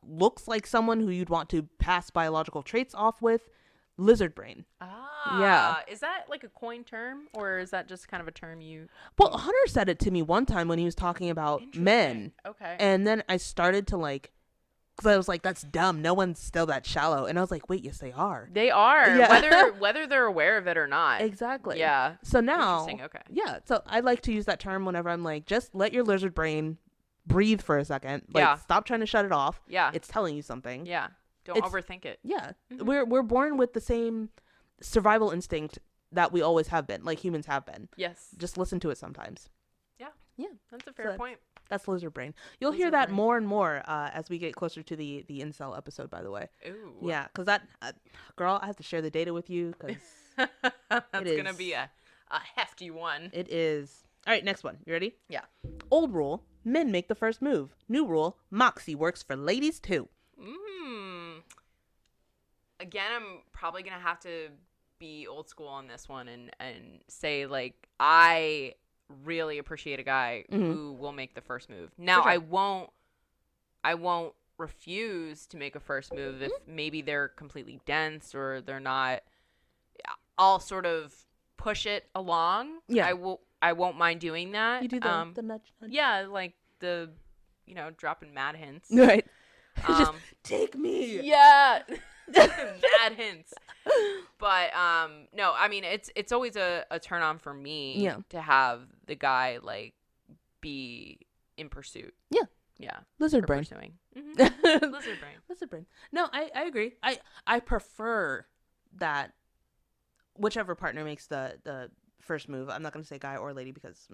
looks like someone who you'd want to pass biological traits off with. Lizard brain. Ah. Yeah. Is that like a coin term or is that just kind of a term you... Well, Hunter said it to me one time when he was talking about men. Okay. And then I started to like, because I was like, that's dumb. No one's still that shallow. And I was like, wait, yes, they are. They are. Yeah. Whether they're aware of it or not. Exactly. Yeah. So now, Interesting. Okay. yeah. So I like to use that term whenever I'm like, just let your lizard brain breathe for a second. Like, Yeah. stop trying to shut it off. Yeah. It's telling you something. Yeah. Don't It's- overthink it. Yeah. Mhm. We're born with the same survival instinct that we always have been, like humans have been. Yes. Just listen to it sometimes. Yeah. Yeah. That's a fair So point. That's lizard brain. You'll hear Lizard that brain. more and more as we get closer to the incel episode, by the way. Ooh. Yeah, because that, girl, I have to share the data with you because That's It gonna is. be a hefty one. it is. All right, next one. You ready? Yeah. Old rule, men make the first move. New rule, moxie works for ladies too. Again, I'm probably gonna have to be old school on this one and say, like, I really appreciate a guy who will make the first move. Now, sure. I won't refuse to make a first move if maybe they're completely dense or they're not. I'll sort of push it along. Yeah. I won't mind doing that. You do the nudge. Yeah, like the, dropping mad hints. Right. Just take me. Yeah. Mad hints. But no, I mean it's always a turn on for me to have the guy like be in pursuit. Yeah. Yeah. Lizard brain. Pursuing. Mm-hmm. Lizard brain. Lizard brain. No, I agree. I prefer that whichever partner makes the first move. I'm not going to say guy or lady because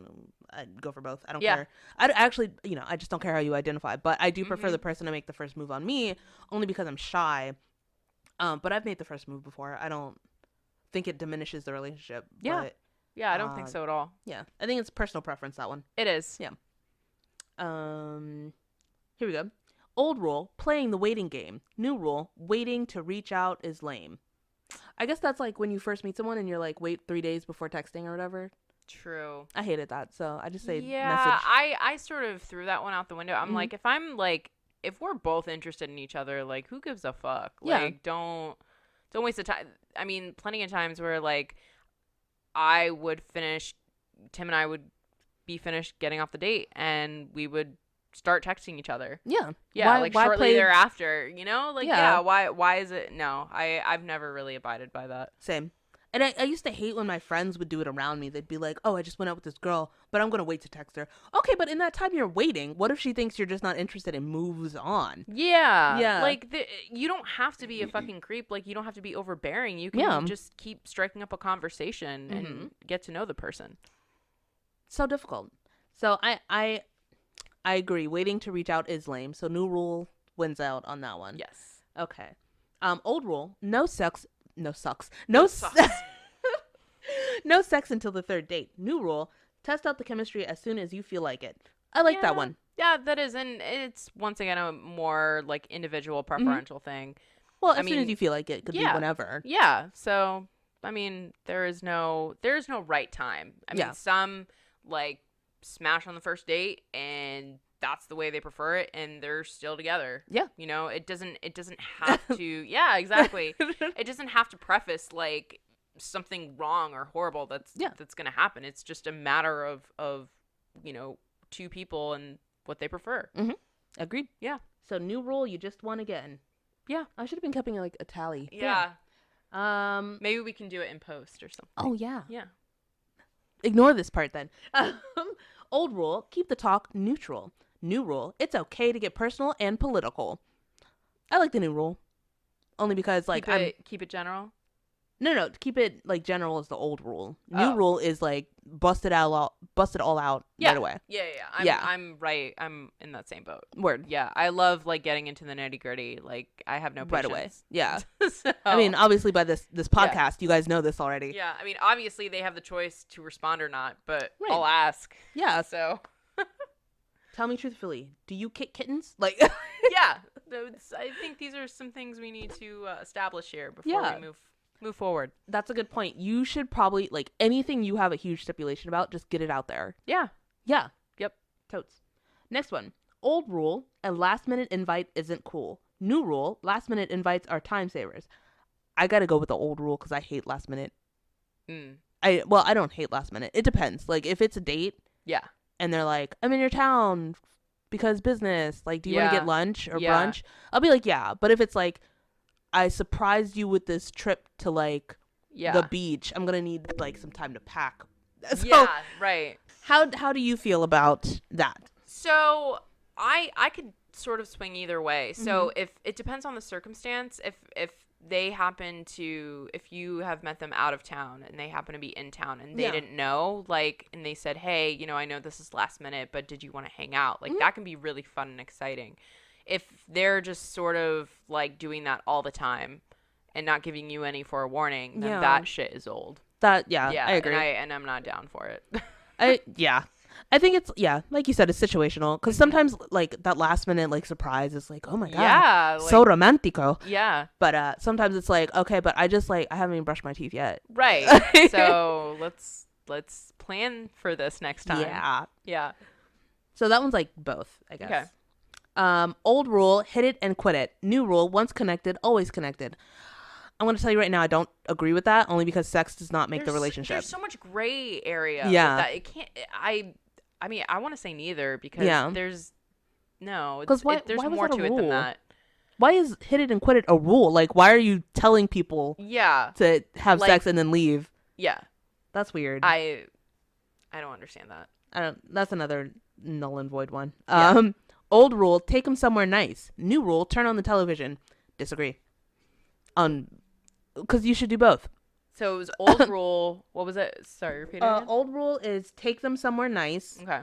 I'd go for both. I don't care. I actually, I just don't care how you identify. But I do prefer the person to make the first move on me only because I'm shy. But I've made the first move before. I don't think it diminishes the relationship. Yeah. But, yeah, I don't think so at all. Yeah. I think it's personal preference, that one. It is. Yeah. Here we go. Old rule, playing the waiting game. New rule, waiting to reach out is lame. I guess that's like when you first meet someone and you're like, wait 3 days before texting or whatever. True. I hated that. So I just say message. I sort of threw that one out the window. I'm like, if we're both interested in each other, like, who gives a fuck? Like, don't waste the time. I mean, plenty of times where, like, Tim and I would be finished getting off the date, and we would start texting each other. Yeah. Yeah, why shortly thereafter, Like, why is it? No, I've never really abided by that. Same. And I used to hate when my friends would do it around me. They'd be like, oh, I just went out with this girl, but I'm going to wait to text her. Okay, but in that time you're waiting, what if she thinks you're just not interested and moves on? Yeah. Yeah. Like, you don't have to be a fucking creep. Like, you don't have to be overbearing. You can just keep striking up a conversation and get to know the person. So difficult. So I agree. Waiting to reach out is lame. So new rule wins out on that one. Yes. Okay. Old rule, no sex no sex until the third date. New rule, test out the chemistry as soon as you feel like it. I like that one. Yeah, that is. And it's, once again, a more like individual preferential thing. Well, as soon as you feel like it. Could be whenever. Yeah. So, I mean, there is no right time. I mean, some like smash on the first date and that's the way they prefer it, and they're still together. Yeah. It doesn't have to. Yeah, exactly. It doesn't have to preface like something wrong or horrible that's going to happen. It's just a matter of two people and what they prefer. Mm-hmm. Agreed. Yeah. So new rule, you just won again. Yeah. I should have been keeping like a tally. Yeah. Maybe we can do it in post or something. Oh yeah. Yeah. Ignore this part then. Old rule, keep the talk neutral. New rule, it's okay to get personal and political. I like the new rule. Only because, like, keep it general? No, keep it, like, general is the old rule. New rule is, like, bust it all out right away. Yeah. I'm right. I'm in that same boat. Word. Yeah. I love, like, getting into the nitty-gritty. Like, I have no patience. Right away. Yeah. So, I mean, obviously by this podcast, you guys know this already. Yeah. I mean, obviously they have the choice to respond or not, but I'll ask. Yeah. So... Tell me truthfully, do you kick kittens? Like, yeah, I think these are some things we need to establish here before we move forward. That's a good point. You should probably, like, anything you have a huge stipulation about, just get it out there. Yeah. Yeah. Yep. Totes. Next one. Old rule, a last-minute invite isn't cool. New rule, last-minute invites are time savers. I gotta go with the old rule because I hate last minute. I don't hate last minute. It depends. Like, if it's a date. Yeah. And they're like, I'm in your town because business. Like, do you want to get lunch or brunch? I'll be like, yeah. But if it's like, I surprised you with this trip to, like, the beach, I'm going to need, like, some time to pack. So, yeah, right. How do you feel about that? So, I could sort of swing either way. So, if it depends on the circumstance. If you have met them out of town and they happen to be in town and they didn't know, like, and they said, hey, I know this is last minute, but did you want to hang out? Like, that can be really fun and exciting. If they're just sort of like doing that all the time and not giving you any forewarning, then that shit is old. I agree. And I'm not down for it. I think it's, yeah, like you said, it's situational. Because sometimes, like, that last minute, like, surprise is like, oh my God. Yeah. So romantico. Yeah. But sometimes it's like, okay, but I just, like, I haven't even brushed my teeth yet. Right. So let's plan for this next time. Yeah. Yeah. So that one's, like, both, I guess. Okay. Old rule, hit it and quit it. New rule, once connected, always connected. I'm going to tell you right now, I don't agree with that, only because sex does not make the relationship. There's so much gray area. Yeah. With that. It can't. I mean, I want to say neither because there's no. There's more to it than that. Why is hit it and quit it a rule? Like, why are you telling people? Yeah. To have sex and then leave? Yeah. That's weird. I don't understand that. That's another null and void one. Yeah. Old rule, take them somewhere nice. New rule, turn on the television. Disagree. Because you should do both. So it was old rule. What was it? Sorry, repeat it again. Old rule is take them somewhere nice. Okay.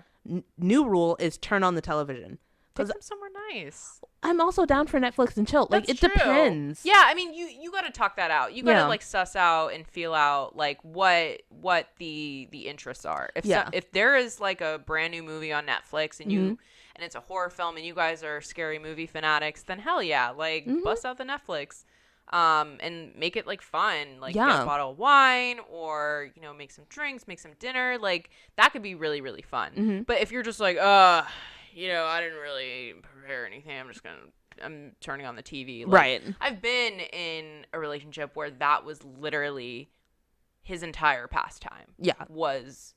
New rule is turn on the television. Take them somewhere nice. I'm also down for Netflix and chill. Like, That's it true. depends. Yeah, I mean, you got to talk that out. You got to like suss out and feel out like what the interests are. If there is like a brand new movie on Netflix and and it's a horror film and you guys are scary movie fanatics, then hell yeah, like bust out the Netflix. And make it like fun, like get a bottle of wine or, you know, make some drinks, make some dinner. Like that could be really, really fun. But if you're just like, you know, I didn't really prepare anything. I'm turning on the TV. Like, right. I've been in a relationship where that was literally his entire pastime. Yeah. Was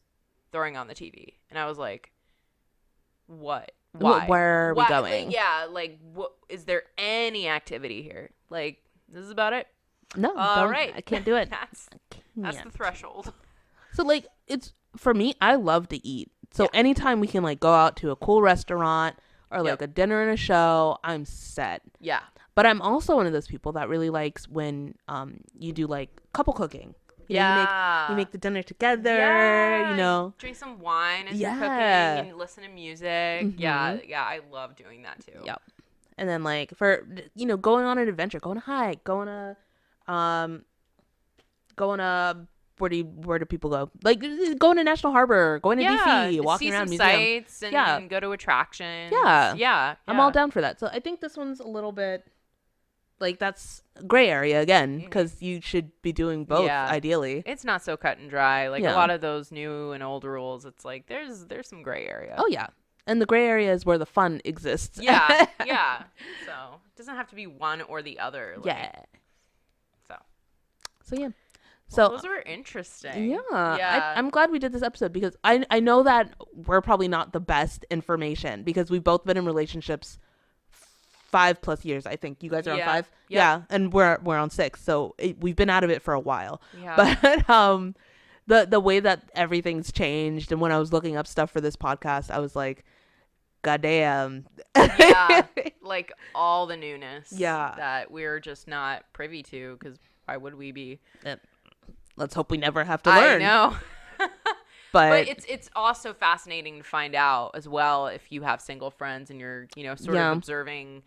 throwing on the TV. And I was like, what? Why? Where are we going? Like, yeah. Like, what, is there any activity here? Like, this is about it? No. All right. I can't do it. That's the threshold. So, like, it's, for me, I love to eat. So anytime we can, like, go out to a cool restaurant or, like, a dinner and a show, I'm set. Yeah. But I'm also one of those people that really likes when you do, like, couple cooking. You know, you make the dinner together, you know. Drink some wine as you're cooking and listen to music. Yeah, I love doing that, too. Yep. And then, like, for, you know, going on an adventure, going to hike, going to, where do people go? Like, going to National Harbor, going to DC, walking around museums. Sites and go to attractions. Yeah. I'm all down for that. So I think this one's a little bit, like, that's gray area again, because you should be doing both, ideally. It's not so cut and dry. Like, a lot of those new and old rules, it's like, there's some gray area. Oh, yeah. And the gray area is where the fun exists. Yeah. So it doesn't have to be one or the other. Like, So yeah. So those are interesting. Yeah. I'm glad we did this episode because I know that we're probably not the best information because we've both been in relationships 5+ years. I think you guys are on 5. Yeah. And we're on 6. So we've been out of it for a while. Yeah. But the way that everything's changed, and when I was looking up stuff for this podcast, I was like, goddamn. Like all the newness that we're just not privy to, because why would we be? Let's hope we never have to learn. I know. But it's also fascinating to find out as well if you have single friends and you're, you know, sort of observing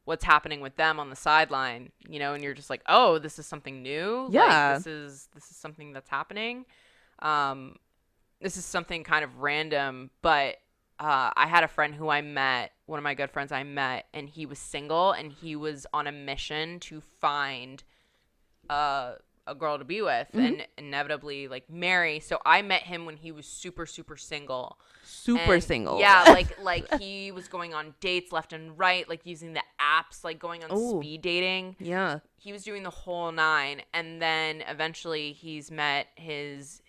what's happening with them on the sideline, you know, and you're just like, oh, this is something new. Like, this is something that's happening. This is something kind of random, but I had a friend who I met, one of my good friends I met, and he was single and he was on a mission to find a girl to be with and inevitably like marry. So I met him when he was super, super single. Single. Yeah, like he was going on dates left and right, like using the apps, like going on speed dating. Yeah. He was doing the whole 9, and then eventually he's met his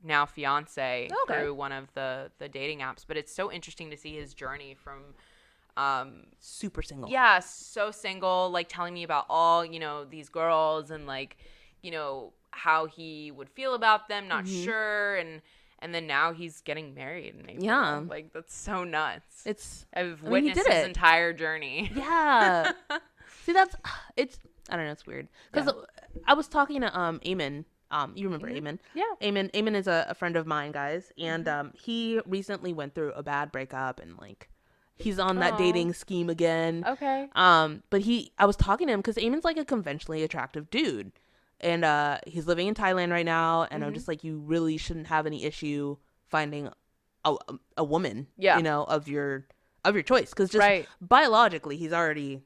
now fiance through one of the dating apps. But it's so interesting to see his journey from super single. Yeah, so single, like telling me about all, you know, these girls and like, you know, how he would feel about them, not sure, and then now he's getting married in April. Yeah. Like, that's so nuts. I've witnessed his entire journey. Yeah. See, I don't know, it's weird. Because I was talking to Eamon. You remember Eamon? Yeah. Eamon is a friend of mine, guys, and he recently went through a bad breakup, and like he's on that dating scheme again. Okay. But I was talking to him because Eamon's like a conventionally attractive dude, and he's living in Thailand right now, and I'm just like, you really shouldn't have any issue finding a woman, Yeah. you know, of your choice, because just Right. biologically he's already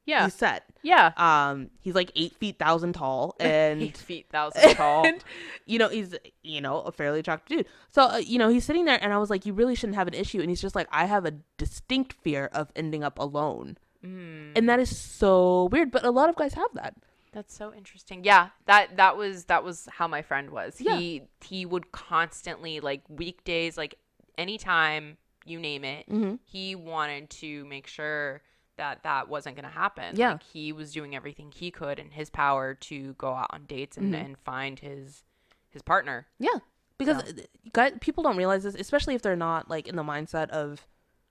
Yeah. he's set. Yeah. He's like 8 feet 1,000 tall, and 8 feet 1,000 tall. and, you know, he's, you know, a fairly attractive dude. So, you know, he's sitting there, and I was like, you really shouldn't have an issue. And he's just like, I have a distinct fear of ending up alone. And that is so weird. But a lot of guys have that. That's so interesting. Yeah, that was how my friend was. Yeah. He would constantly, like, weekdays, like anytime, you name it, he wanted to make sure that wasn't going to happen. Yeah. Like, he was doing everything he could in his power to go out on dates and find his partner. Yeah. Because guys, people don't realize this, especially if they're not, like, in the mindset of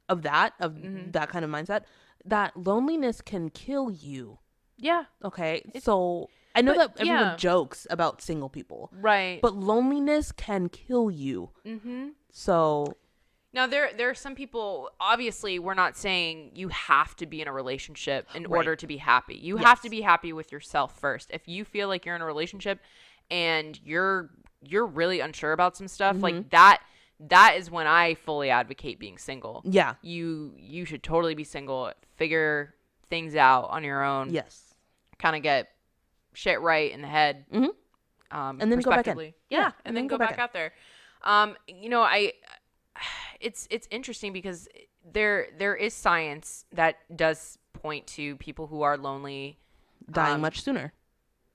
that kind of mindset, that loneliness can kill you. Yeah. Okay. So I know that everyone jokes about single people. Right. But loneliness can kill you. So now there are some people, obviously we're not saying you have to be in a relationship in order to be happy. You have to be happy with yourself first. If you feel like you're in a relationship and you're really unsure about some stuff, like that is when I fully advocate being single. Yeah. You should totally be single. Figure things out on your own. Yes. Kind of get shit right in the head. And then go back in. Yeah. And then go back out there. You know, it's interesting because there is science that does point to people who are lonely dying much sooner.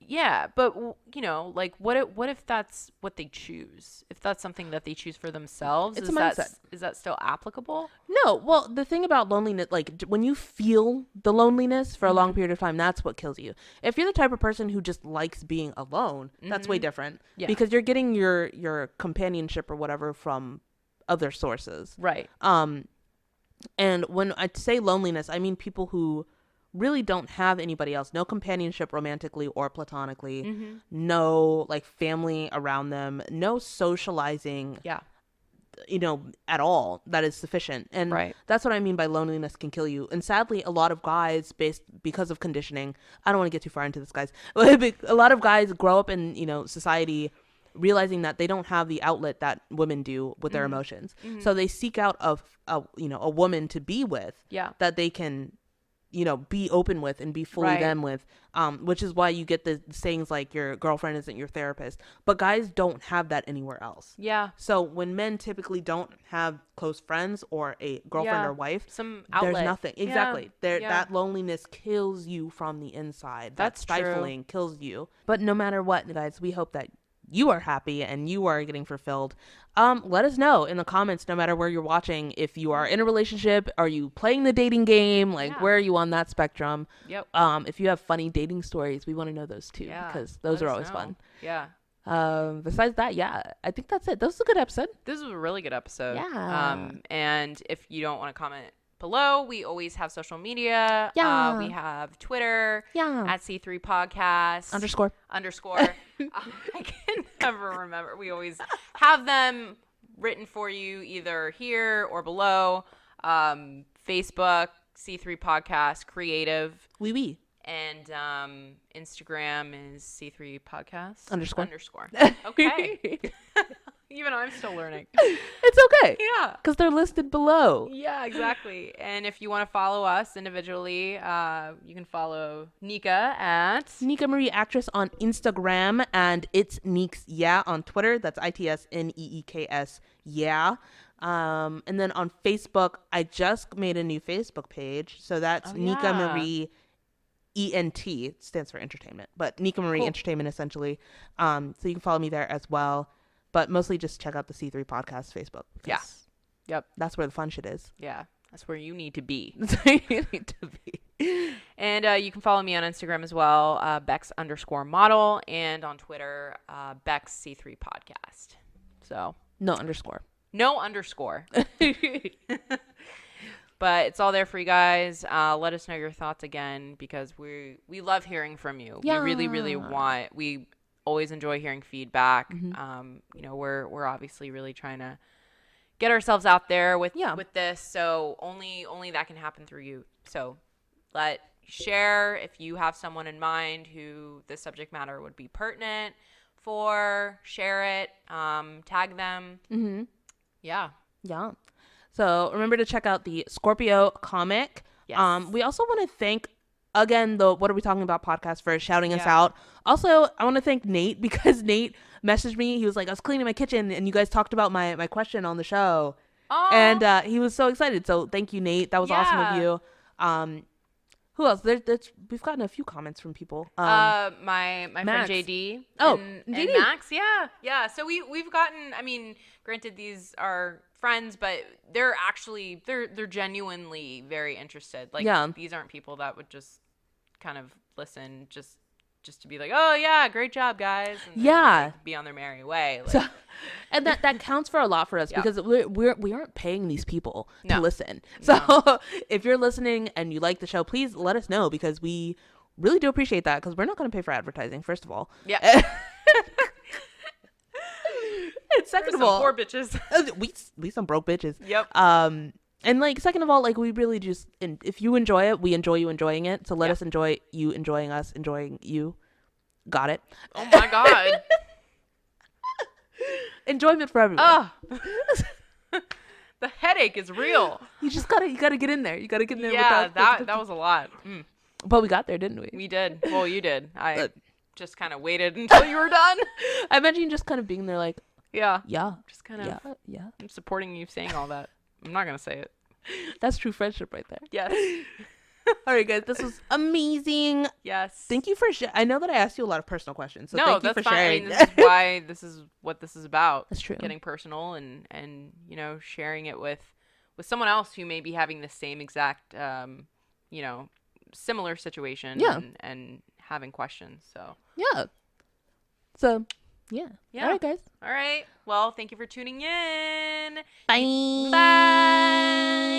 Yeah, but you know, like what if that's what they choose? If that's something that they choose for themselves, it's a mindset. Is that still applicable? No. Well, the thing about loneliness, like when you feel the loneliness for a long period of time, that's what kills you. If you're the type of person who just likes being alone, that's way different. Yeah. Because you're getting your companionship or whatever from other sources. Right. And when I say loneliness, I mean people who really don't have anybody else, no companionship romantically or platonically, no like family around them, no socializing, you know, at all that is sufficient. And that's what I mean by loneliness can kill you. And sadly, a lot of guys, because of conditioning, I don't want to get too far into this, guys, a lot of guys grow up in, you know, society realizing that they don't have the outlet that women do with their emotions. So they seek out a woman to be with that they can, you know, be open with and be fully them with, which is why you get the sayings like your girlfriend isn't your therapist. But guys don't have that anywhere else. Yeah. So when men typically don't have close friends or a girlfriend or wife, some outlet. There's nothing. Exactly. That loneliness kills you from the inside. That's stifling kills you. But no matter what, guys, we hope that you are happy and you are getting fulfilled. Let us know in the comments, no matter where you're watching, if you are in a relationship, are you playing the dating game? Like, where are you on that spectrum? Yep. If you have funny dating stories, we want to know those too, because those are always fun. Yeah. Besides that, I think that's it. This was a good episode. This was a really good episode. Yeah. And if you don't want to comment below, we always have social media. We have Twitter at C3 Podcast _. I can never remember. We always have them written for you either here or below. Facebook, C3 Podcast Creative. Oui. And Instagram is C3 Podcast _. Okay. Even I'm still learning. It's okay. Yeah. Because they're listed below. Yeah, exactly. And if you want to follow us individually, you can follow Nika at Nika Marie Actress on Instagram, and it's Neeks on Twitter. That's ITSNEEKS And then on Facebook, I just made a new Facebook page. So that's Nika Marie ENT. It stands for entertainment, but Nika Marie Entertainment essentially. So you can follow me there as well. But mostly just check out the C3 Podcast Facebook. Yeah. Yep. That's where the fun shit is. Yeah. That's where you need to be. That's where you need to be. And you can follow me on Instagram as well, Bex _model, and on Twitter, Bex C3 Podcast. So. No underscore. But it's all there for you guys. Let us know your thoughts again, because we love hearing from you. Yeah. We really, really we always enjoy hearing feedback. You know, we're obviously really trying to get ourselves out there with this, so only that can happen through you. So share if you have someone in mind who the subject matter would be pertinent for. Share it, tag them. Yeah Yeah. So remember to check out the Scorpio comic. Yes. We also want to thank, again, the What Are We Talking About podcast for shouting us Yeah. out. Also, I want to thank Nate because Nate messaged me. He was like, I was cleaning my kitchen and you guys talked about my question on the show. Oh. And he was so excited. So thank you, Nate. That was awesome of you. Who else? We've gotten a few comments from people. My friend Max. JD. Oh, and JD. Max. Yeah. So we've gotten. I mean, granted, these are friends, but they're genuinely very interested. Like, these aren't people that would just kind of listen just to be like, oh yeah, great job, guys. And then, like, be on their merry way. Like, so, and that counts for a lot for us because we aren't paying these people to listen. So if you're listening and you like the show, please let us know because we really do appreciate that because we're not going to pay for advertising, first of all. Yeah. And second of all, poor bitches. we some broke bitches. Yep. And like second of all, like we really just, and if you enjoy it, we enjoy you enjoying it. So let us enjoy you enjoying us, enjoying you. Got it? Oh my god. Enjoyment for everyone. The headache is real. You gotta get in there. You gotta get in there. Yeah, that was a lot. But we got there, didn't we? We did. Well, you did. I just kind of waited until you were done. I imagine just kind of being there like, yeah, just kind of, yeah. I'm supporting you saying all that. I'm not gonna say it. That's true friendship right there. Yes. All right, guys, this was amazing. Yes. Thank you for I know that I asked you a lot of personal questions, so no, thank you that's for sharing. I mean, this is why this is what this is about. That's true. Getting personal and sharing it with someone else who may be having the same exact similar situation. And having questions. So yeah. So yeah. All right, guys. All right. Well, thank you for tuning in. Bye. Bye.